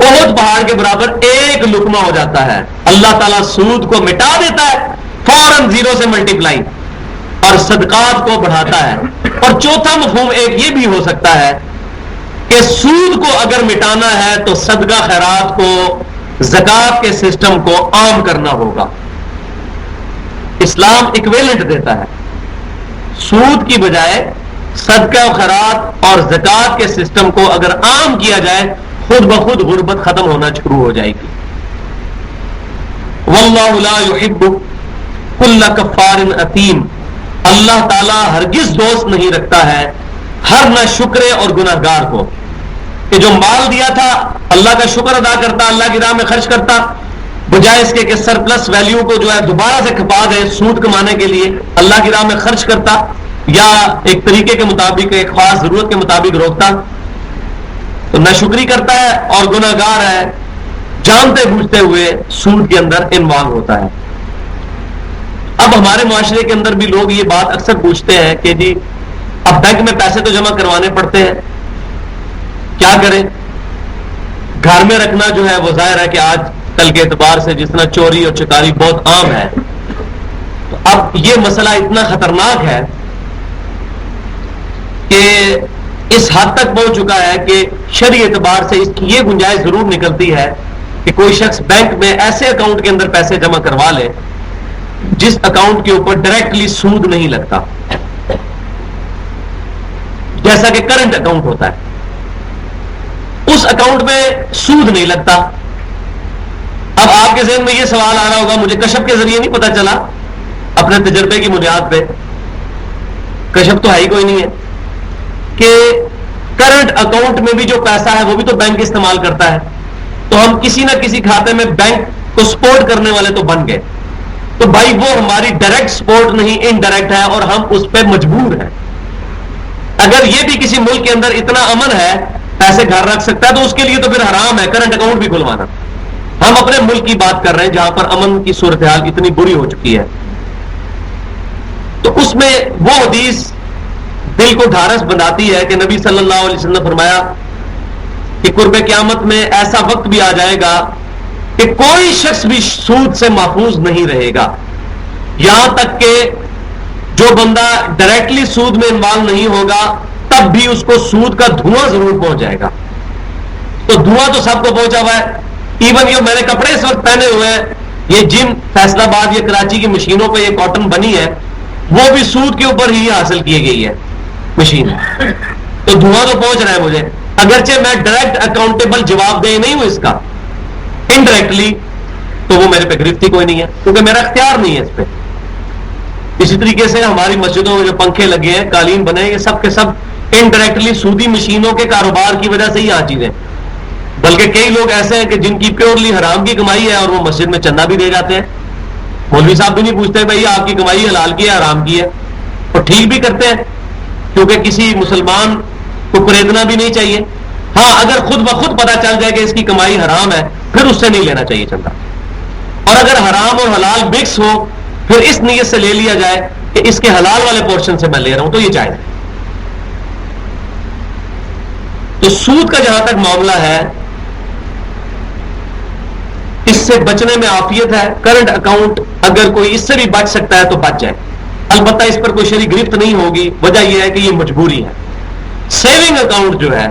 احد پہاڑ کے برابر ایک لقمہ ہو جاتا ہے، اللہ تعالیٰ سود کو مٹا دیتا ہے فوراً 0 سے ملٹیپلائی، اور صدقات کو بڑھاتا ہے۔ اور چوتھا مفہوم ایک یہ بھی ہو سکتا ہے کہ سود کو اگر مٹانا ہے تو صدقہ خیرات کو، زکوٰۃ کے سسٹم کو عام کرنا ہوگا۔ اسلام ایکویلنٹ دیتا ہے، سود کی بجائے صدقہ و خیرات اور زکوٰۃ کے سسٹم کو اگر عام کیا جائے خود بخود غربت ختم ہونا شروع ہو جائے گی۔ واللہ لا يحب کل کفار اثیم، اللہ تعالیٰ ہرگز دوست نہیں رکھتا ہے ہر نہ شکرے اور گناہگار کو، کہ جو مال دیا تھا اللہ کا شکر ادا کرتا، اللہ کی راہ میں خرچ کرتا، بجائے اس کے کہ سرپلس ویلیو کو جو ہے دوبارہ سے کھپا دے سود کمانے کے لیے، اللہ کی راہ میں خرچ کرتا یا ایک طریقے کے مطابق، ایک خاص ضرورت کے مطابق روکتا، تو ناشکری کرتا ہے اور گناہگار ہے، جانتے بوجھتے ہوئے سود کے اندر انوالو ہوتا ہے۔ اب ہمارے معاشرے کے اندر بھی لوگ یہ بات اکثر پوچھتے ہیں کہ جی اب بینک میں پیسے تو جمع کروانے پڑتے ہیں، کیا کریں؟ گھر میں رکھنا جو ہے وہ ظاہر ہے کہ آج کل کے اعتبار سے جس طرح چوری اور چکاری بہت عام ہے، تو اب یہ مسئلہ اتنا خطرناک ہے کہ اس حد تک پہنچ چکا ہے کہ شرعی اعتبار سے اس کی یہ گنجائش ضرور نکلتی ہے کہ کوئی شخص بینک میں ایسے اکاؤنٹ کے اندر پیسے جمع کروا لے جس اکاؤنٹ کے اوپر ڈائریکٹلی سود نہیں لگتا، جیسا کہ کرنٹ اکاؤنٹ ہوتا ہے، اس اکاؤنٹ میں سود نہیں لگتا۔ اب آپ کے ذہن میں یہ سوال آ رہا ہوگا، مجھے کشف کے ذریعے نہیں پتا چلا، اپنے تجربے کی بنیاد پہ، کشف تو ہے ہی کوئی نہیں ہے، کہ کرنٹ اکاؤنٹ میں بھی جو پیسہ ہے وہ بھی تو بینک استعمال کرتا ہے، تو ہم کسی نہ کسی کھاتے میں بینک کو سپورٹ کرنے والے تو بن گئے، تو بھائی وہ ہماری ڈائریکٹ سپورٹ نہیں، انڈائریکٹ ہے، اور ہم اس پہ مجبور ہیں۔ اگر یہ بھی کسی ملک کے اندر اتنا امن ہے، پیسے گھر رکھ سکتا ہے، تو اس کے لیے تو پھر حرام ہے کرنٹ اکاؤنٹ بھی کھلوانا۔ ہم اپنے ملک کی بات کر رہے ہیں جہاں پر امن کی صورتحال اتنی بری ہو چکی ہے، تو اس میں وہ حدیث دل کو ڈھارس بناتی ہے کہ نبی صلی اللہ علیہ وسلم نے فرمایا کہ قرب قیامت میں ایسا وقت بھی آ جائے گا کہ کوئی شخص بھی سود سے محفوظ نہیں رہے گا، یہاں تک کہ جو بندہ ڈائریکٹلی سود میں انوالو نہیں ہوگا تب بھی اس کو سود کا دھواں ضرور پہنچ جائے گا۔ تو دھواں تو سب کو پہنچا ہوا ہے، ایون یہ میں نے کپڑے اس وقت پہنے ہوئے ہیں، یہ جن فیصل آباد یا کراچی کی مشینوں پہ یہ کاٹن بنی ہے وہ بھی سود کے اوپر ہی حاصل کی گئی ہے مشین، تو دھواں تو پہنچ رہا ہے مجھے، اگرچہ میں ڈائریکٹ اکاؤنٹیبل جواب دہ نہیں ہوں اس کا، انڈائریکٹلی تو وہ میرے پہ گرفتی کوئی نہیں ہے کیونکہ میرا اختیار نہیں ہے اس پہ۔ اسی طریقے سے ہماری مسجدوں میں جو پنکھے لگے ہیں، قالین بنے ہیں، یہ سب کے سب انڈائریکٹلی سودی مشینوں کے کاروبار کی وجہ سے ہی آ چیزیں، بلکہ کئی لوگ ایسے ہیں کہ جن کی پیورلی حرام کی کمائی ہے اور وہ مسجد میں چندہ بھی دے جاتے ہیں، مولوی صاحب بھی نہیں پوچھتے بھائی آپ کی کمائی حلال کی ہے حرام کی ہے، اور ٹھیک بھی کرتے ہیں کیونکہ کسی مسلمان کو قریدنا بھی نہیں چاہیے۔ ہاں اگر خود بخود پتہ چل جائے کہ اس کی کمائی حرام ہے پھر اس سے نہیں لینا چاہیے چندہ، اور اگر حرام اور حلال مکس ہو پھر اس نیت سے لے لیا جائے کہ اس کے حلال والے پورشن سے میں لے رہا ہوں تو یہ جائز ہے۔ تو سود کا جہاں تک معاملہ ہے اس سے بچنے میں عافیت ہے، کرنٹ اکاؤنٹ اگر کوئی اس سے بھی بچ سکتا ہے تو بچ جائے، البتہ اس پر کوئی شرعی گرفت نہیں ہوگی، وجہ یہ ہے کہ یہ مجبوری ہے۔ سیونگ اکاؤنٹ جو ہے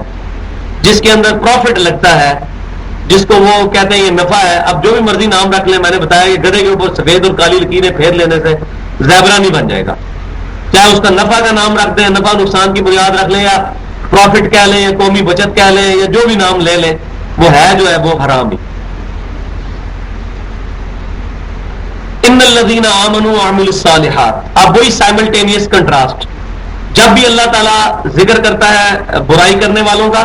جس کے اندر پروفٹ لگتا ہے، جس کو وہ کہتے ہیں یہ نفع ہے، اب جو بھی مرضی نام رکھ لیں، میں نے بتایا کہ گدھے کے اوپر سفید اور کالی لکیریں پھیر لینے سے زیبرا نہیں بن جائے گا، چاہے اس کا نفع کا نام رکھ دیں، نفع نقصان کی بنیاد رکھ لیں، یا پروفٹ کہہ لیں، یا قومی بچت کہہ لیں، یا جو بھی نام لے لیں، وہ ہے جو ہے وہ حرام ہی۔ ان الذین آمنوا وعملوا الصالحات، اب وہی سائملٹینیس کنٹراسٹ، جب بھی اللہ تعالیٰ ذکر کرتا ہے برائی کرنے والوں کا،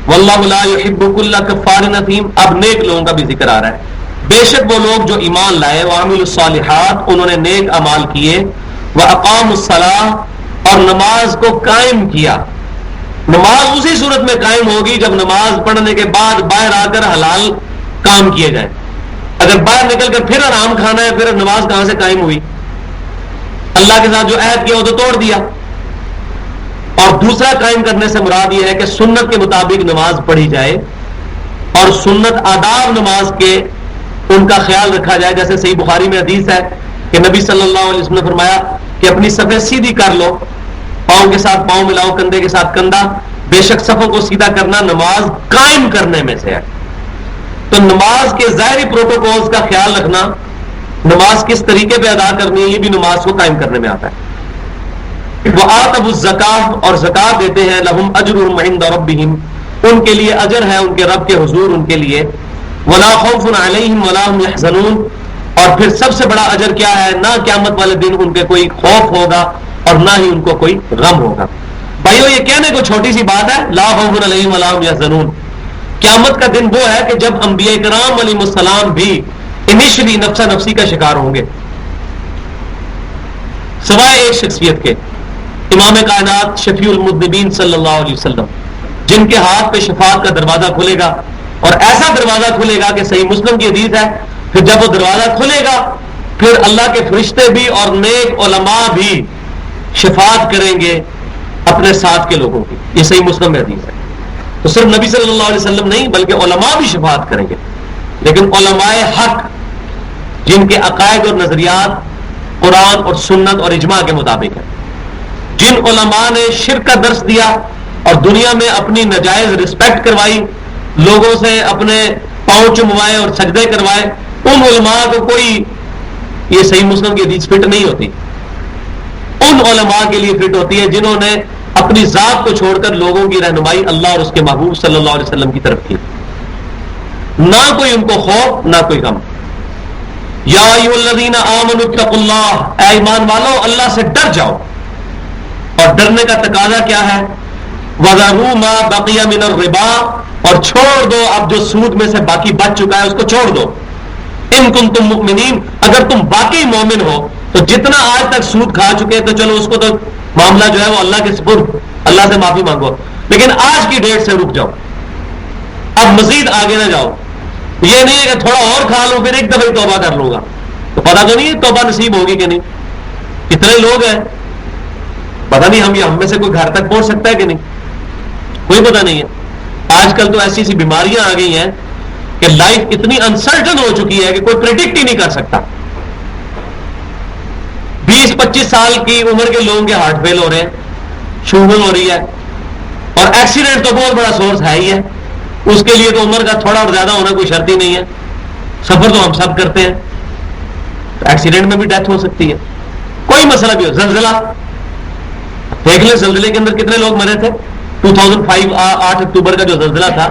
واللہ لا یحب کل کفار اثیم، اب نیک لوگوں کا بھی ذکر آ رہا ہے، بے شک وہ لوگ جو ایمان لائے، وعملوا الصالحات، انہوں نے نیک اعمال کیے، واقاموا الصلاۃ، اور نماز کو قائم کیا۔ نماز اسی صورت میں قائم ہوگی جب نماز پڑھنے کے بعد باہر آ کر حلال کام کیے جائیں، اگر باہر نکل کر پھر آرام کھانا ہے پھر نماز کہاں سے قائم ہوئی؟ اللہ کے ساتھ جو عہد کیا وہ تو توڑ دیا۔ اور دوسرا قائم کرنے سے مراد یہ ہے کہ سنت کے مطابق نماز پڑھی جائے اور سنت آداب نماز کے ان کا خیال رکھا جائے، جیسے صحیح بخاری میں حدیث ہے کہ نبی صلی اللہ علیہ وسلم نے فرمایا کہ اپنی صفیں سیدھی کر لو، پاؤں کے ساتھ پاؤں ملاؤ، کندھے کے ساتھ کندھا، بے شک صفوں کو سیدھا کرنا نماز قائم کرنے میں سے ہے۔ تو نماز کے ظاہری پروٹوکولز کا خیال رکھنا، نماز کس طریقے پہ ادا کرنی ہے، یہ بھی نماز کو قائم کرنے میں آتا ہے۔ وآتوا الزکاۃ، اور زکات دیتے ہیں، لہم اجرہم عند ربہم، ان کے لیے اجر ہے ان کے رب کے حضور ان کے لیے، ولا خوف علیہم ولا هم يحزنون، اور پھر سب سے بڑا اجر کیا ہے، نہ قیامت والے دن ان کے کوئی خوف ہوگا اور نہ ہی ان کو کوئی غم ہوگا۔ بھائیو یہ کہنے کو چھوٹی سی بات ہے، لا خوف علیہم ولا هم يحزنون، قیامت کا دن وہ ہے کہ جب انبیاء کرام علیہ السلام بھی انیشلی نفسا نفسی کا شکار ہوں گے، سوائے ایک شخصیت کے، امام کائنات شفیع المذنبین صلی اللہ علیہ وسلم، جن کے ہاتھ پہ شفاعت کا دروازہ کھلے گا، اور ایسا دروازہ کھلے گا کہ صحیح مسلم کی حدیث ہے، پھر جب وہ دروازہ کھلے گا پھر اللہ کے فرشتے بھی اور نیک علماء بھی شفاعت کریں گے اپنے ساتھ کے لوگوں کی، یہ صحیح مسلم میں حدیث ہے۔ تو صرف نبی صلی اللہ علیہ وسلم نہیں بلکہ علماء بھی شفاعت کریں گے، لیکن علماء حق جن کے عقائد اور نظریات قرآن اور سنت اور اجماع کے مطابق ہے، جن علماء نے شرک کا درس دیا اور دنیا میں اپنی ناجائز رسپیکٹ کروائی، لوگوں سے اپنے پاؤں چموائے اور سجدے کروائے، ان علماء کو کوئی یہ صحیح مسلم کی حدیث فٹ نہیں ہوتی. ان علماء کے لیے فٹ ہوتی ہے جنہوں نے اپنی ذات کو چھوڑ کر لوگوں کی رہنمائی اللہ اور اس کے محبوب صلی اللہ علیہ وسلم کی طرف کی. نہ کوئی ان کو خوف نہ کوئی غم. یا ایھا الذین آمنوا اتقوا اللہ، اے ایمان والو اللہ سے ڈر جاؤ. اور ڈرنے کا تقاضا کیا ہے؟ وَذَرُوا مَا بَقِيَ مِنَ الرِّبَا، اور چھوڑ دو اب جو سود میں سے باقی بچ چکا ہے اس کو چھوڑ دو. ان کنتم مؤمنین، اگر تم باقی مومن ہو تو جتنا آج تک سود کھا چکے تو چلو اس کو تو معاملہ جو ہے وہ اللہ کے سپرد، اللہ سے معافی مانگو، لیکن آج کی ڈیٹ سے رک جاؤ، اب مزید آگے نہ جاؤ. یہ نہیں ہے کہ تھوڑا اور کھا لوں پھر ایک دفعہ توبہ کر لوں گا، تو پتہ تو نہیں توبہ نصیب ہوگی کہ نہیں. کتنے لوگ ہیں پتہ نہیں، ہم میں سے کوئی گھر تک پہنچ سکتا ہے کہ نہیں، کوئی پتہ نہیں ہے. آج کل تو ایسی سی بیماریاں آ گئی ہیں کہ لائف اتنی انسرٹن ہو چکی ہے کہ کوئی پریڈکٹ ہی نہیں کر سکتا. 20-25 سال کی عمر کے لوگوں کے ہارٹ فیل ہو رہے ہیں، شوگر ہو رہی ہے، اور ایکسیڈنٹ تو بہت بڑا سورس ہے ہی ہے. اس کے لیے تو عمر کا تھوڑا اور زیادہ ہونا کوئی شرط ہی نہیں ہے. سفر تو ہم سب کرتے ہیں، تو ایکسیڈنٹ میں بھی ڈیتھ ہو سکتی ہے. کوئی مسئلہ بھی ہو، زلزلہ دیکھ لیں، زلزلے کے اندر کتنے لوگ مرے تھے. 2005 8 اکتوبر کا جو زلزلہ تھا،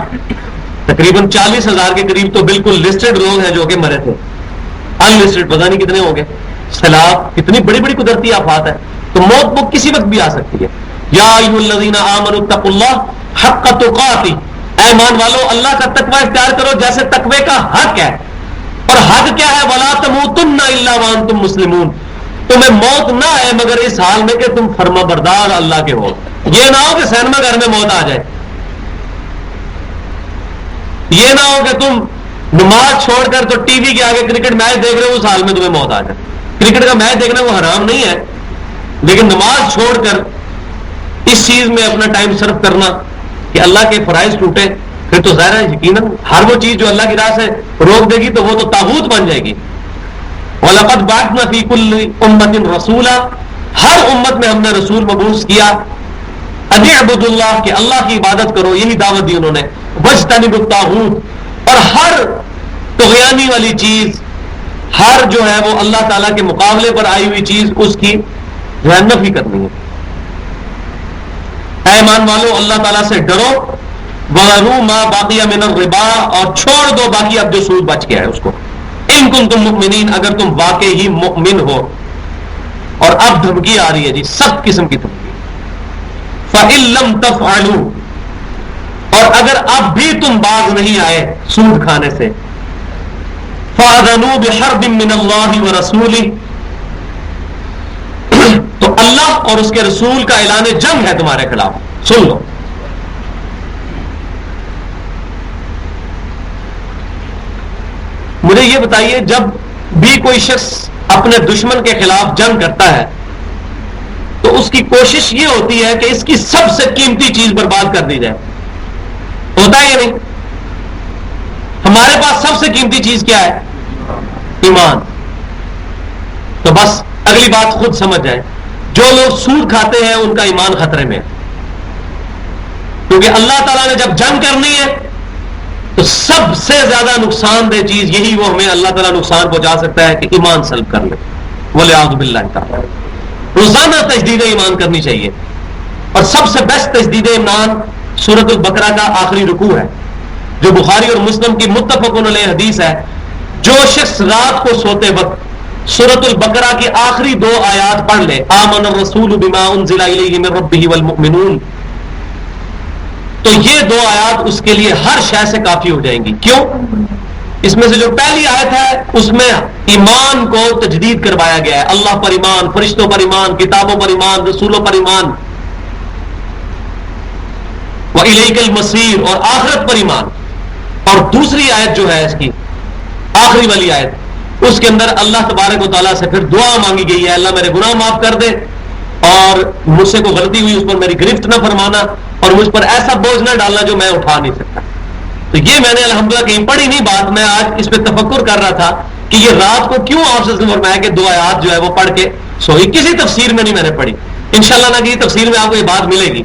تقریباً 40,000 کے قریب تو بالکل لسٹڈ لوگ ہیں جو کہ مرے تھے. ان لسٹڈ پتہ نہیں کتنے ہوں گے. سیلاب، کتنی بڑی بڑی قدرتی آفات ہے، تو موت وہ کسی وقت بھی آ سکتی ہے. یا ایھا الذین آمنوا اتقوا اللہ حق تقاتہ، اے ایمان والو اللہ کا تقوی اختیار کرو جیسے تقوی کا حق ہے. اور حق کیا ہے؟ ولا تموتن الا وانتم مسلمون، تمہیں موت نہ آئے مگر اس حال میں کہ تم فرما بردار اللہ کے ہو. یہ نہ ہو کہ سینما گھر میں موت آ جائے، یہ نہ ہو کہ تم نماز چھوڑ کر تو ٹی وی کے آگے کرکٹ میچ دیکھ رہے ہو، اس حال میں تمہیں موت آ جائے. کرکٹ کا میچ دیکھنا وہ حرام نہیں ہے، لیکن نماز چھوڑ کر اس چیز میں اپنا ٹائم صرف کرنا کہ اللہ کے فرائض ٹوٹے، پھر تو ظاہر ہے یقیناً ہر وہ چیز جو اللہ کی راہ سے روک دے گی تو وہ تو طاغوت بن جائے گی. وَلَقَدْ بَعَثْنَا فِي كُلِّ أُمَّةٍ رَسُولًا، ہر امت میں ہم نے رسول مبعوث کیا، أَنِ اعْبُدُوا اللَّهَ کہ اللہ کی عبادت کرو، یہی دعوت دی انہوں نے. وَاجْتَنِبُوا الطَّاغُوتَ، اور ہر طغیانی والی چیز، ہر جو ہے وہ اللہ تعالیٰ کے مقابلے پر آئی ہوئی چیز، اس کی جو ہے نفی کرنی ہے. اے ایمان والو اللہ تعالیٰ سے ڈرو. وَذَرُوا مَا بَقِيَ مِنَ الرِّبَا، اور چھوڑ دو باقی اب جو سود بچ گیا ہے اس کو. ان کنتم مؤمنین، اگر تم واقعی ہی مؤمن ہو. اور اب دھمکی آ رہی ہے جی، سخت قسم کی دھمکی. فَإِن لَّمْ تَفْعَلُوا، اور اگر اب بھی تم باز نہیں آئے سود کھانے سے، فَأَذَنُوا بِحَرْبٍ مِّنَ اللَّهِ وَرَسُولِهِ، تو اللہ اور اس کے رسول کا اعلان جنگ ہے تمہارے خلاف. سن لو. مجھے یہ بتائیے، جب بھی کوئی شخص اپنے دشمن کے خلاف جنگ کرتا ہے تو اس کی کوشش یہ ہوتی ہے کہ اس کی سب سے قیمتی چیز برباد کر دی جائے. ہوتا ہے یا نہیں؟ ہمارے پاس سب سے قیمتی چیز کیا ہے؟ ایمان. تو بس اگلی بات خود سمجھ جائیں، جو لوگ سود کھاتے ہیں ان کا ایمان خطرے میں ہے. کیونکہ اللہ تعالیٰ نے جب جنگ کرنی ہے تو سب سے زیادہ نقصان دہ چیز یہی وہ ہمیں اللہ تعالیٰ نقصان پہنچا سکتا ہے کہ ایمان سلب کر لے. وَلِعَاذُ بِاللَّهِ تعالیٰ. روزانہ تجدید ایمان کرنی چاہیے، اور سب سے بیسٹ تجدید ایمان سورۃ البقرہ کا آخری رکوع ہے، جو بخاری اور مسلم کی متفق علیہ حدیث ہے. جو شخص رات کو سوتے وقت سورۃ البقرہ کی آخری 2 آیات پڑھ لے، آمن الرسول بما انزل الیہ من ربہ والمؤمنون، تو یہ 2 آیات اس کے لیے ہر شے سے کافی ہو جائیں گی. کیوں؟ اس میں سے جو پہلی آیت ہے اس میں ایمان کو تجدید کروایا گیا ہے. اللہ پر ایمان، فرشتوں پر ایمان، کتابوں پر ایمان، رسولوں پر ایمان، وَإِلَيْكَ الْمَصِيرُ، اور آخرت پر ایمان. اور دوسری آیت جو ہے اس کی آخری والی آیت، اس کے اندر اللہ تبارک و تعالیٰ سے پھر دعا مانگی گئی ہے، اللہ میرے گناہ معاف کر دے اور مجھ سے کوئی غلطی ہوئی اس پر میری گرفت نہ فرمانا اور مجھ پر ایسا بوجھ نہ ڈالنا جو میں اٹھا نہیں سکتا. تو یہ میں نے الحمدللہ کہیں پڑھی نہیں بات، میں آج اس پہ تفکر کر رہا تھا کہ یہ رات کو کیوں آپ سے فرمایا کہ 2 آیات جو ہے وہ پڑھ کے سوئی. کسی تفسیر میں نہیں میں نے پڑھی، انشاءاللہ نہ کسی تفسیر میں آپ کو یہ بات ملے گی.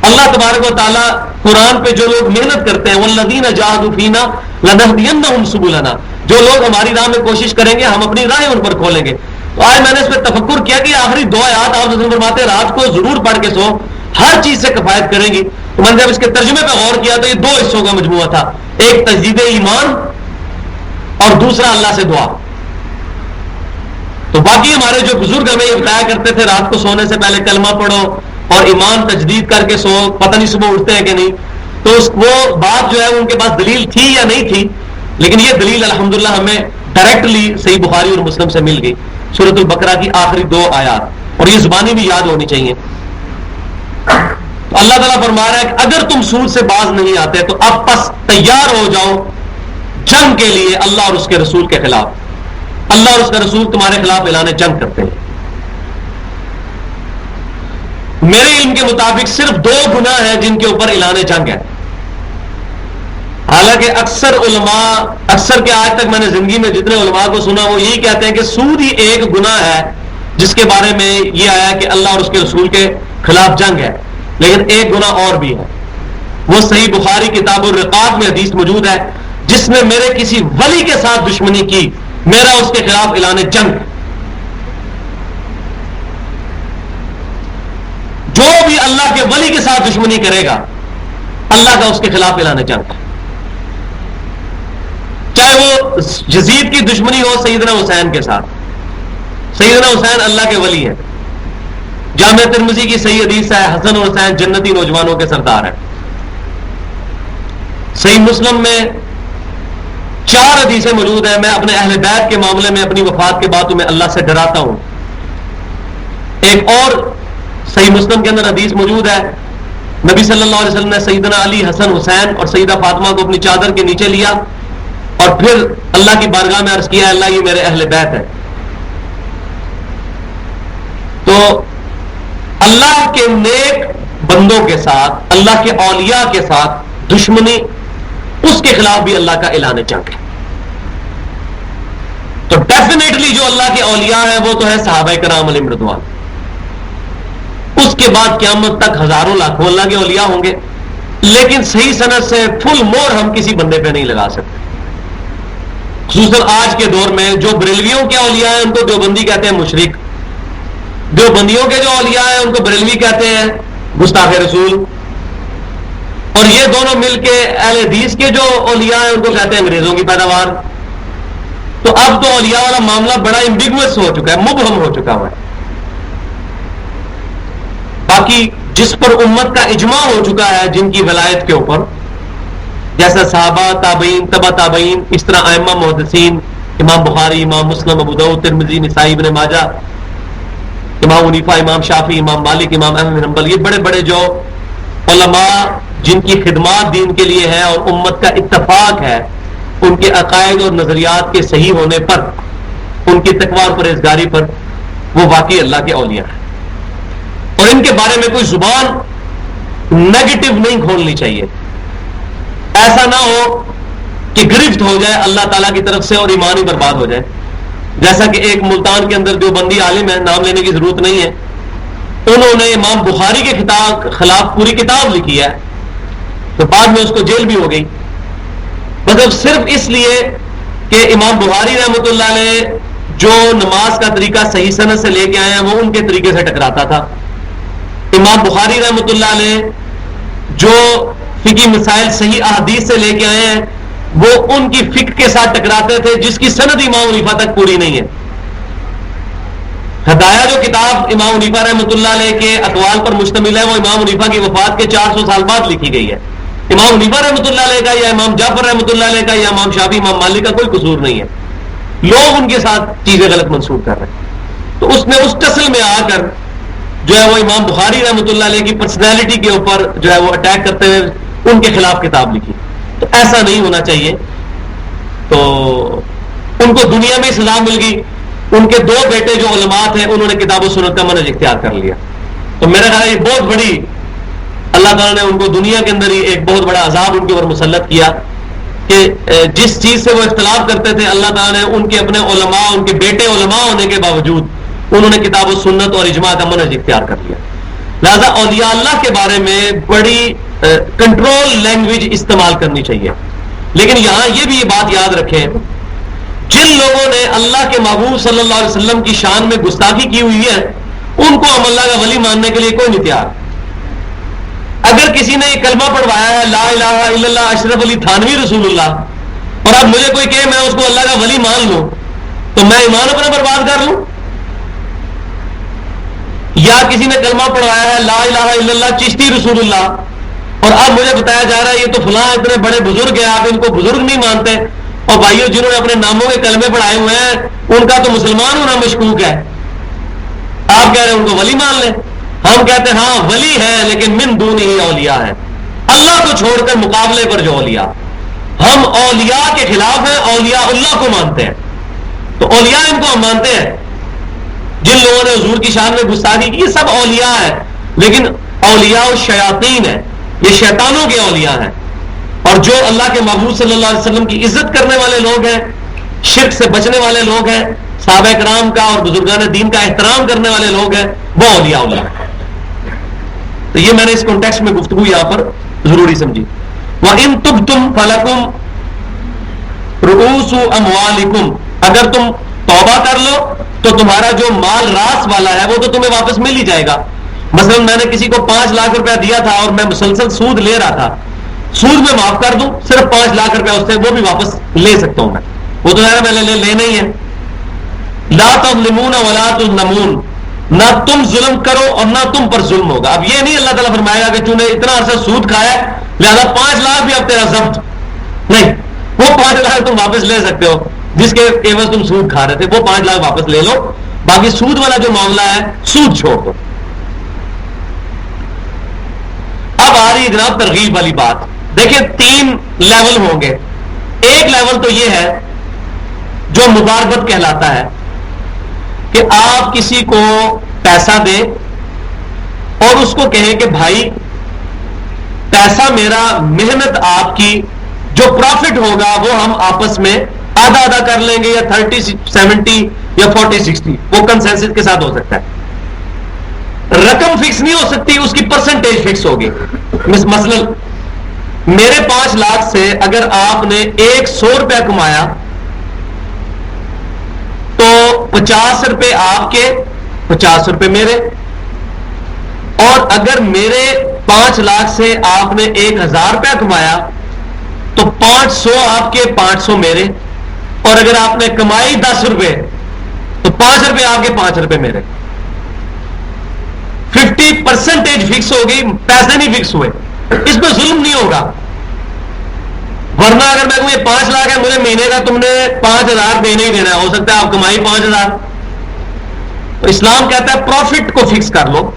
اللہ تبارک و تعالیٰ قرآن پہ جو لوگ محنت کرتے ہیں والذین جاہدوا فینا لنہدینہم سبلنا، جو لوگ ہماری راہ میں کوشش کریں گے ہم اپنی راہیں ان پر کھولیں گے. تو آج میں نے اس پہ تفکر کیا کہ آخری 2 آیات آپ فرماتے ہیں رات کو ضرور پڑھ کے سو، ہر چیز سے کفایت کریں گی. تو میں نے جب اس کے ترجمے پہ غور کیا تو یہ 2 حصوں کا مجموعہ تھا، ایک تجدید ایمان اور دوسرا اللہ سے دعا. تو باقی ہمارے جو بزرگ ہمیں یہ بتایا کرتے تھے رات کو سونے سے پہلے کلمہ پڑھو اور ایمان تجدید کر کے سو، پتہ نہیں صبح اٹھتے ہیں کہ نہیں. تو وہ بات جو ہے ان کے پاس دلیل تھی یا نہیں تھی، لیکن یہ دلیل الحمدللہ ہمیں ڈائریکٹلی صحیح بخاری اور مسلم سے مل گئی، سورۃ البقرہ کی آخری 2 آیات، اور یہ زبانی بھی یاد ہونی چاہیے. تو اللہ تعالیٰ فرما رہا ہے کہ اگر تم سود سے باز نہیں آتے تو اب پس تیار ہو جاؤ جنگ کے لیے اللہ اور اس کے رسول کے خلاف. اللہ اور اس کا رسول تمہارے خلاف اعلان جنگ کرتے ہیں. میرے علم کے مطابق صرف 2 گناہ ہیں جن کے اوپر اعلان جنگ ہے. حالانکہ اکثر کے آج تک میں نے زندگی میں جتنے علماء کو سنا وہ یہی کہتے ہیں کہ سود ہی ایک گناہ ہے جس کے بارے میں یہ آیا کہ اللہ اور اس کے رسول کے خلاف جنگ ہے. لیکن ایک گناہ اور بھی ہے، وہ صحیح بخاری کتاب الرقاق میں حدیث موجود ہے، جس نے میرے کسی ولی کے ساتھ دشمنی کی میرا اس کے خلاف اعلان جنگ. جو بھی اللہ کے ولی کے ساتھ دشمنی کرے گا اللہ کا اس کے خلاف اعلان جنگ. چاہے وہ یزید کی دشمنی ہو سیدنا حسین کے ساتھ. سیدنا حسین اللہ کے ولی ہیں. جامع ترمذی کی صحیح حدیث ہے حسن اور حسین جنتی نوجوانوں کے سردار ہیں. صحیح مسلم میں 4 حدیثیں موجود ہیں. میں اپنے اہل بیت کے معاملے میں اپنی وفات کے بعد تمہیں اللہ سے ڈراتا ہوں. ایک اور صحیح مسلم کے اندر حدیث موجود ہے، نبی صلی اللہ علیہ وسلم نے سیدنا علی، حسن، حسین اور سیدہ فاطمہ کو اپنی چادر کے نیچے لیا اور پھر اللہ کی بارگاہ میں عرض کیا اللہ یہ میرے اہل بیت ہے. تو اللہ کے نیک بندوں کے ساتھ، اللہ کے اولیاء کے ساتھ دشمنی، اس کے خلاف بھی اللہ کا اعلان جنگ ہے. تو ڈیفینیٹلی جو اللہ کے اولیاء ہیں وہ تو ہے صحابہ کرام علیہم رضوان. اس کے بعد قیامت تک ہزاروں لاکھوں اللہ کے اولیاء ہوں گے، لیکن صحیح سند سے فل مور ہم کسی بندے پہ نہیں لگا سکتے. خصوصاً آج کے دور میں جو بریلویوں کے اولیاء ہیں ان کو دیوبندی کہتے ہیں مشرک، دیوبندیوں کے جو اولیاء ہیں ان کو بریلوی کہتے ہیں گستاخ رسول، اور یہ دونوں مل کے اہل حدیث کے جو اولیاء ہیں ان کو کہتے ہیں انگریزوں کی پیداوار. تو اب تو اولیاء والا معاملہ بڑا ایمبیگوس ہو چکا ہے، مبہم ہو چکا ہے. باقی جس پر امت کا اجماع ہو چکا ہے جن کی ولایت کے اوپر، جیسا صحابہ، تابعین، تبع تابعین، اس طرح ائمہ محدثین، امام بخاری، امام مسلم، ابو داؤد، ترمذی، نسائی، ابن ماجہ، امام حنیفہ، امام شافعی، امام مالک، امام احمد بن حنبل، یہ بڑے بڑے جو علماء جن کی خدمات دین کے لیے ہے اور امت کا اتفاق ہے ان کے عقائد اور نظریات کے صحیح ہونے پر، ان کی تقوی اور پرہیزگاری پر، وہ واقعی اللہ کے اولیاء ہیں. اور ان کے بارے میں کوئی زبان نیگیٹو نہیں کھولنی چاہیے. ایسا نہ ہو کہ گرفت ہو جائے اللہ تعالیٰ کی طرف سے اور ایمان ہی برباد ہو جائے. جیسا کہ ایک ملتان کے اندر جو بندی عالم ہے، نام لینے کی ضرورت نہیں ہے، انہوں نے امام بخاری کے خلاف پوری کتاب لکھی ہے، تو بعد میں اس کو جیل بھی ہو گئی، مطلب صرف اس لیے کہ امام بخاری رحمۃ اللہ علیہ جو نماز کا طریقہ صحیح سند سے لے کے آئے ہیں وہ ان کے طریقے سے ٹکراتا تھا. امام بخاری رحمۃ اللہ علیہ جو فقہی مسائل صحیح احادیث سے لے کے آئے ہیں وہ ان کی فقہ کے ساتھ ٹکراتے تھے جس کی سند امام حنیفہ تک پوری نہیں ہے. ہدایہ جو کتاب امام حنیفہ رحمۃ اللہ علیہ کے اقوال پر مشتمل ہے وہ امام حنیفہ کی وفات کے 400 سال بعد لکھی گئی ہے. امام حنیفہ رحمۃ اللہ علیہ کا یا امام جعفر رحمۃ اللہ علیہ کا یا امام شافعی، امام مالک کا کوئی قصور نہیں ہے، لوگ ان کے ساتھ چیزیں غلط منسوخ کر رہے ہیں. تو اس نے اس ٹسل میں آ کر جو ہے وہ امام بخاری رحمۃ اللہ علیہ کی پرسنالٹی کے اوپر جو ہے وہ اٹیک کرتے ہوئے ان کے خلاف کتاب لکھی. تو ایسا نہیں ہونا چاہیے. تو ان کو دنیا میں سزا مل گئی. ان کے 2 بیٹے جو علماء تھے انہوں نے کتاب و سنت کا منہج اختیار کر لیا. تو میرا خیال ہے یہ بہت بڑی، اللہ تعالیٰ نے ان کو دنیا کے اندر ہی ایک بہت بڑا عذاب ان کے اوپر مسلط کیا کہ جس چیز سے وہ اختلاف کرتے تھے اللہ تعالیٰ نے ان کے اپنے علماء، ان کے بیٹے علماء ہونے کے باوجود انہوں نے کتاب و سنت اور اجماع کا منہج اختیار کر لیا. لہذا اولیاء اللہ کے بارے میں بڑی کنٹرول لینگویج استعمال کرنی چاہیے. لیکن یہاں یہ بھی یہ بات یاد رکھیں، جن لوگوں نے اللہ کے محبوب صلی اللہ علیہ وسلم کی شان میں گستاخی کی ہوئی ہے ان کو ہم اللہ کا ولی ماننے کے لیے کوئی نہیں تیار. اگر کسی نے یہ کلمہ پڑھوایا ہے لا الہ الا اللہ اشرف علی تھانوی رسول اللہ، اور اب مجھے کوئی کہے میں اس کو اللہ کا ولی مان لوں تو میں ایمان اپنا برباد کر لوں. یا کسی نے کلمہ پڑھوایا ہے لا الہ الا اللہ چشتی رسول اللہ، اور اب مجھے بتایا جا رہا ہے یہ تو فلاں اتنے بڑے بزرگ ہیں آپ ان کو بزرگ نہیں مانتے، اور بھائیوں جنہوں نے اپنے ناموں کے کلمے پڑھائے ہوئے ہیں ان کا تو مسلمان ہونا مشکوک ہے، آپ کہہ رہے ہیں ان کو ولی مان لیں. ہم کہتے ہیں ہاں ولی ہے لیکن من دون ہی اولیاء ہے، اللہ کو چھوڑ کر مقابلے پر جو اولیاء. ہم اولیاء کے خلاف ہیں، اولیاء اللہ کو مانتے ہیں. تو اولیاء ان کو ہم مانتے ہیں. جن لوگوں نے حضور کی شان میں گستاخی کی یہ سب اولیاء ہیں، لیکن اولیاء الشیاطین ہیں، یہ شیطانوں کے اولیاء ہیں. اور جو اللہ کے محبوب صلی اللہ علیہ وسلم کی عزت کرنے والے لوگ ہیں، شرک سے بچنے والے لوگ ہیں، صحابہ کرام کا اور بزرگان دین کا احترام کرنے والے لوگ ہیں، وہ اولیاء اللہ ہیں. تو یہ میں نے اس کانٹیکسٹ میں گفتگو یہاں پر ضروری سمجھی. وَإِن تُبْتُمْ فَلَكُمْ رُؤُوسُ أَمْوَالِكُمْ، اگر تم توبہ کر لو تو تمہارا جو مال راس والا ہے وہ تو تمہیں واپس مل ہی جائے گا. مثلا میں نے کسی کو 5 لاکھ روپیہ دیا تھا اور میں مسلسل سود لے رہا تھا، سود میں معاف کر دوں، صرف 5 لاکھ روپیہ اس سے وہ بھی واپس لے سکتا ہوں میں، وہ تو میں نے لینا ہی ہے. لا تظلمون ولا تظلمون، نہ تم ظلم کرو اور نہ تم پر ظلم ہوگا. اب یہ نہیں اللہ تعالیٰ فرمائے گا کہ تو نے اتنا عرصہ سود کھایا ہے لہذا 5 لاکھ بھی اب تیرا ضبط نہیں، وہ 5 لاکھ تم واپس لے سکتے ہو جس کے عوض تم سود کھا رہے تھے، وہ 5 لاکھ واپس لے لو، باقی سود والا جو معاملہ ہے سود چھوڑ دو. اب آ رہی ہے جناب ترغیب والی بات. دیکھیں 3 لیول ہوں گے. ایک لیول تو یہ ہے جو مباربت کہلاتا ہے کہ آپ کسی کو پیسہ دیں اور اس کو کہیں کہ بھائی پیسہ میرا، محنت آپ کی، جو پروفٹ ہوگا وہ ہم آپس میں آدھا آدھا کر لیں گے، یا 30-70 یا 40-60، وہ کنسنسس کے ساتھ ہو سکتا ہے. رقم فکس نہیں ہو سکتی، اس کی پرسنٹیج فکس ہوگی. مثلا میرے 5 لاکھ سے اگر آپ نے 100 روپیہ کمایا تو 50 روپے آپ کے، 50 روپے میرے. اور اگر میرے 5 لاکھ سے آپ نے 1000 روپیہ کمایا تو 500 آپ کے، 500 میرے. اور اگر آپ نے کمائی 10 روپے تو 5 روپے آپ کے، 5 روپے میرے. 50% فکس ہو گئی، پیسے نہیں فکس ہوئے. اس میں ظلم نہیں ہوگا. ورنہ اگر میں کہوں یہ 5 لاکھ ہے مجھے مہینے کا تم نے 5000 دینا ہی دینا ہے، ہو سکتا ہے آپ کمائی 5000. تو اسلام کہتا ہے پروفٹ کو فکس کر لو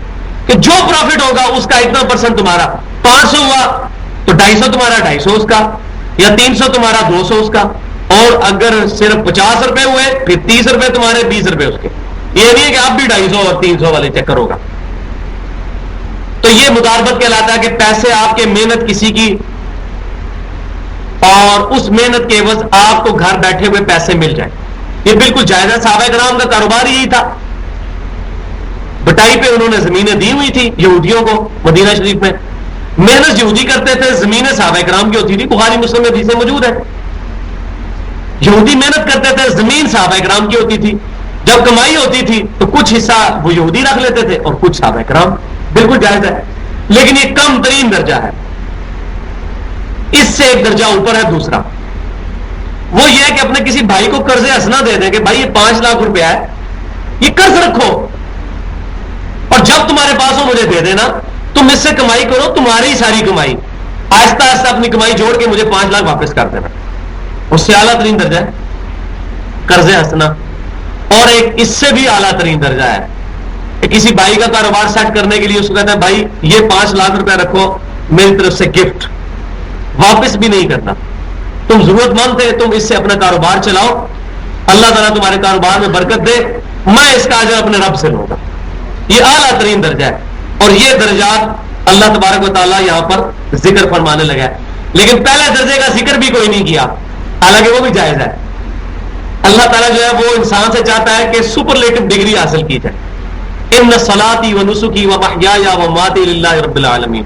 کہ جو پروفٹ ہوگا اس کا اتنا پرسنٹ تمہارا. 500 ہوا تو 250 تمہارا، 250 اس کا، یا 300 تمہارا، 200 اس کا. اور اگر صرف 50 روپے ہوئے پھر 30 روپے تمہارے، 20 روپے اس کے. یہ نہیں ہے کہ آپ بھی 250 اور 300 والے چکر ہوگا. تو یہ مداربت کہلاتا ہے کہ پیسے آپ کے، محنت کسی کی، اور اس محنت کے عوض آپ کو گھر بیٹھے ہوئے پیسے مل جائیں. یہ بالکل جائز ہے. صحابہ کرام کا کاروبار یہی تھا. بٹائی پہ انہوں نے زمینیں دی ہوئی تھی یہودیوں کو مدینہ شریف میں. محنت یہودی کرتے تھے، زمینیں صحابہ کرام کی ہوتی تھی. بخاری مسلم میں حدیثیں موجود ہے. یہودی محنت کرتے تھے، زمین صحابہ کرام کی ہوتی تھی. جب کمائی ہوتی تھی تو کچھ حصہ وہ یہودی رکھ لیتے تھے اور کچھ صحابہ کرام. بالکل جائز ہے، لیکن یہ کم ترین درجہ ہے. اس سے ایک درجہ اوپر ہے دوسرا، وہ یہ ہے کہ اپنے کسی بھائی کو قرض حسنہ دے دیں کہ بھائی یہ 5 لاکھ روپیہ ہے، یہ قرض رکھو اور جب تمہارے پاس ہو مجھے دے دینا. تم اس سے کمائی کرو، تمہاری ساری کمائی، آہستہ آہستہ اپنی کمائی جوڑ کے مجھے 5 لاکھ واپس کر دینا. اس سے اعلیٰ ترین درجہ ہے قرض حسنہ. اور ایک اس سے بھی اعلیٰ ترین درجہ ہے کہ کسی بھائی کا کاروبار سیٹ کرنے کے لیے اس کو کہتا ہے بھائی یہ 5 لاکھ روپیہ رکھو میری طرف سے گفٹ، واپس بھی نہیں کرنا، تم ضرورت مند تھے، تم اس سے اپنا کاروبار چلاؤ، اللہ تعالیٰ تمہارے کاروبار میں برکت دے، میں اس کا اجر اپنے رب سے لوں گا. یہ اعلیٰ ترین درجہ ہے. اور یہ درجات اللہ تبارک و تعالیٰ یہاں پر ذکر فرمانے لگا ہے. لیکن پہلے درجے کا ذکر بھی کوئی نہیں کیا، حالانکہ وہ بھی جائز ہے. اللہ تعالیٰ جو ہے وہ انسان سے چاہتا ہے کہ سپرلیٹو ڈگری حاصل کی جائے. ان صلاتی و نسکی و محیای و مماتی للہ رب العالمین.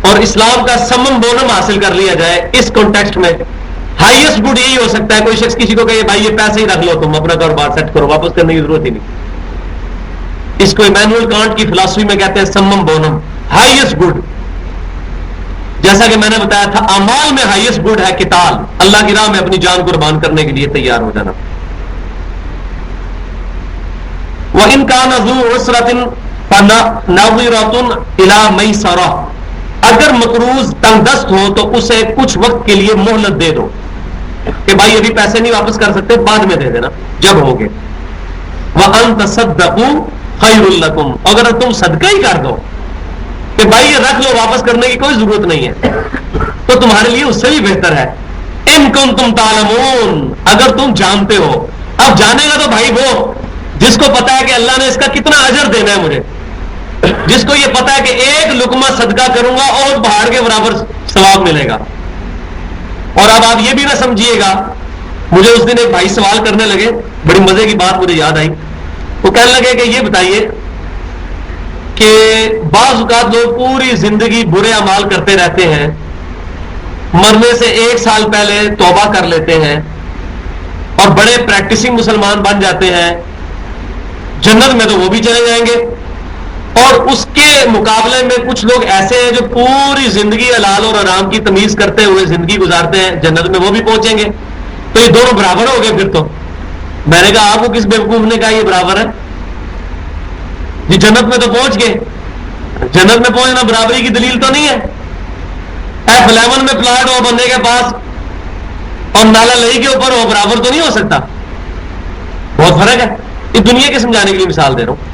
اور اسلام کا سمم بونم حاصل کر لیا جائے اس کانٹیکسٹ میں، ہائیسٹ گڈ یہی ہو سکتا ہے. کوئی شخص کسی کو کہے بھائی یہ پیسے ہی رکھ لو، تم اپنا کاروبار سیٹ کرو، واپس کرنے کی ضرورت ہی نہیں. اس کو ایمینوئل کانٹ کی فلاسفی میں کہتے ہیں سمم بونم، ہائیسٹ گڈ. جیسا کہ میں نے بتایا تھا اعمال میں ہائیسٹ گڈ ہے قتال، اللہ کی راہ میں اپنی جان قربان کرنے کے لیے تیار ہو جانا. وَإِن كَانَ ذُو عُسْرَةٍ فَنَظِرَةٌ إِلَىٰ مَيْسَرَةٍ، اگر مقروض تنگ دست ہو تو اسے کچھ وقت کے لیے مہلت دے دو کہ بھائی ابھی پیسے نہیں واپس کر سکتے، بعد میں دے دینا جب ہوگے. وَأَن تَصَدَّقُوا خَيْرٌ لَكُمْ، اگر تم صدقہ ہی کر دو کہ بھائی یہ رکھ لو، واپس کرنے کی کوئی ضرورت نہیں ہے، تو تمہارے لیے اس سے بھی بہتر ہے. ان کنتم تعلمون، اگر تم جانتے ہو. اب جانے گا تو بھائی وہ جس کو پتا ہے کہ اللہ نے اس کا کتنا اجر دینا ہے مجھے، جس کو یہ پتا ہے کہ ایک لقمہ صدقہ کروں گا اور پہاڑ کے برابر ثواب ملے گا. اور اب آپ یہ بھی نہ سمجھیے گا، مجھے اس دن ایک بھائی سوال کرنے لگے، بڑی مزے کی بات مجھے یاد آئی. وہ کہنے لگے کہ یہ بتائیے کہ بعض اوقات لوگ پوری زندگی برے اعمال کرتے رہتے ہیں، مرنے سے 1 سال پہلے توبہ کر لیتے ہیں اور بڑے پریکٹسنگ مسلمان بن جاتے ہیں، جنت میں تو وہ بھی چلے جائیں گے. اور اس کے مقابلے میں کچھ لوگ ایسے ہیں جو پوری زندگی حلال اور حرام کی تمیز کرتے ہوئے زندگی گزارتے ہیں، جنت میں وہ بھی پہنچیں گے. تو یہ دونوں برابر ہو گئے پھر تو. میں نے کہا آپ کو کس بیوقوف نے کہا یہ برابر ہے؟ یہ جنت میں تو پہنچ گئے، جنت میں پہنچنا برابری کی دلیل تو نہیں ہے. F11 میں پلاٹ ہو بندے کے پاس اور نالا لئی کے اوپر ہو، برابر تو نہیں ہو سکتا، بہت فرق ہے. یہ دنیا کے سمجھانے کے لیے مثال دے رہا ہوں.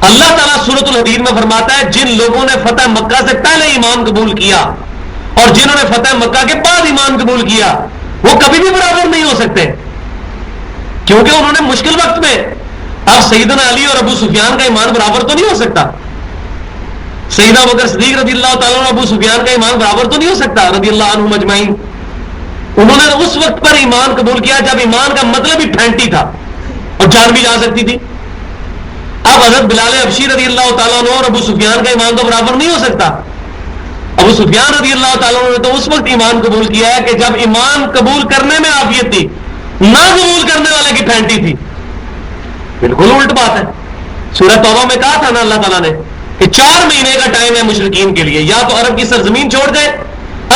اللہ تعالیٰ سورۃ الحدید میں فرماتا ہے جن لوگوں نے فتح مکہ سے پہلے ایمان قبول کیا اور جنہوں نے فتح مکہ کے بعد ایمان قبول کیا وہ کبھی بھی برابر نہیں ہو سکتے، کیونکہ انہوں نے مشکل وقت میں. اب سیدنا علی اور ابو سفیان کا ایمان برابر تو نہیں ہو سکتا، سیدنا ابوبکر صدیق رضی اللہ تعالیٰ اور ابو سفیان کا ایمان برابر تو نہیں ہو سکتا رضی اللہ عنہم اجمعین. انہوں نے اس وقت پر ایمان قبول کیا جب ایمان کا مطلب ہی پھینٹی تھا اور جان بھی جا سکتی تھی. اب حضرت بلال حبشی رضی اللہ تعالیٰ عنہ اور ابو سفیان کا ایمان تو برابر نہیں ہو سکتا. ابو سفیان رضی اللہ تعالیٰ عنہ نے تو اس وقت ایمان قبول کیا ہے کہ جب ایمان قبول کرنے میں عافیت تھی، نہ قبول کرنے والے کی پھینٹی تھی. بالکل الٹ بات ہے. سورہ توبہ میں کہا تھا نا اللہ تعالیٰ نے کہ 4 مہینے کا ٹائم ہے مشرکین کے لیے، یا تو عرب کی سرزمین چھوڑ دیں،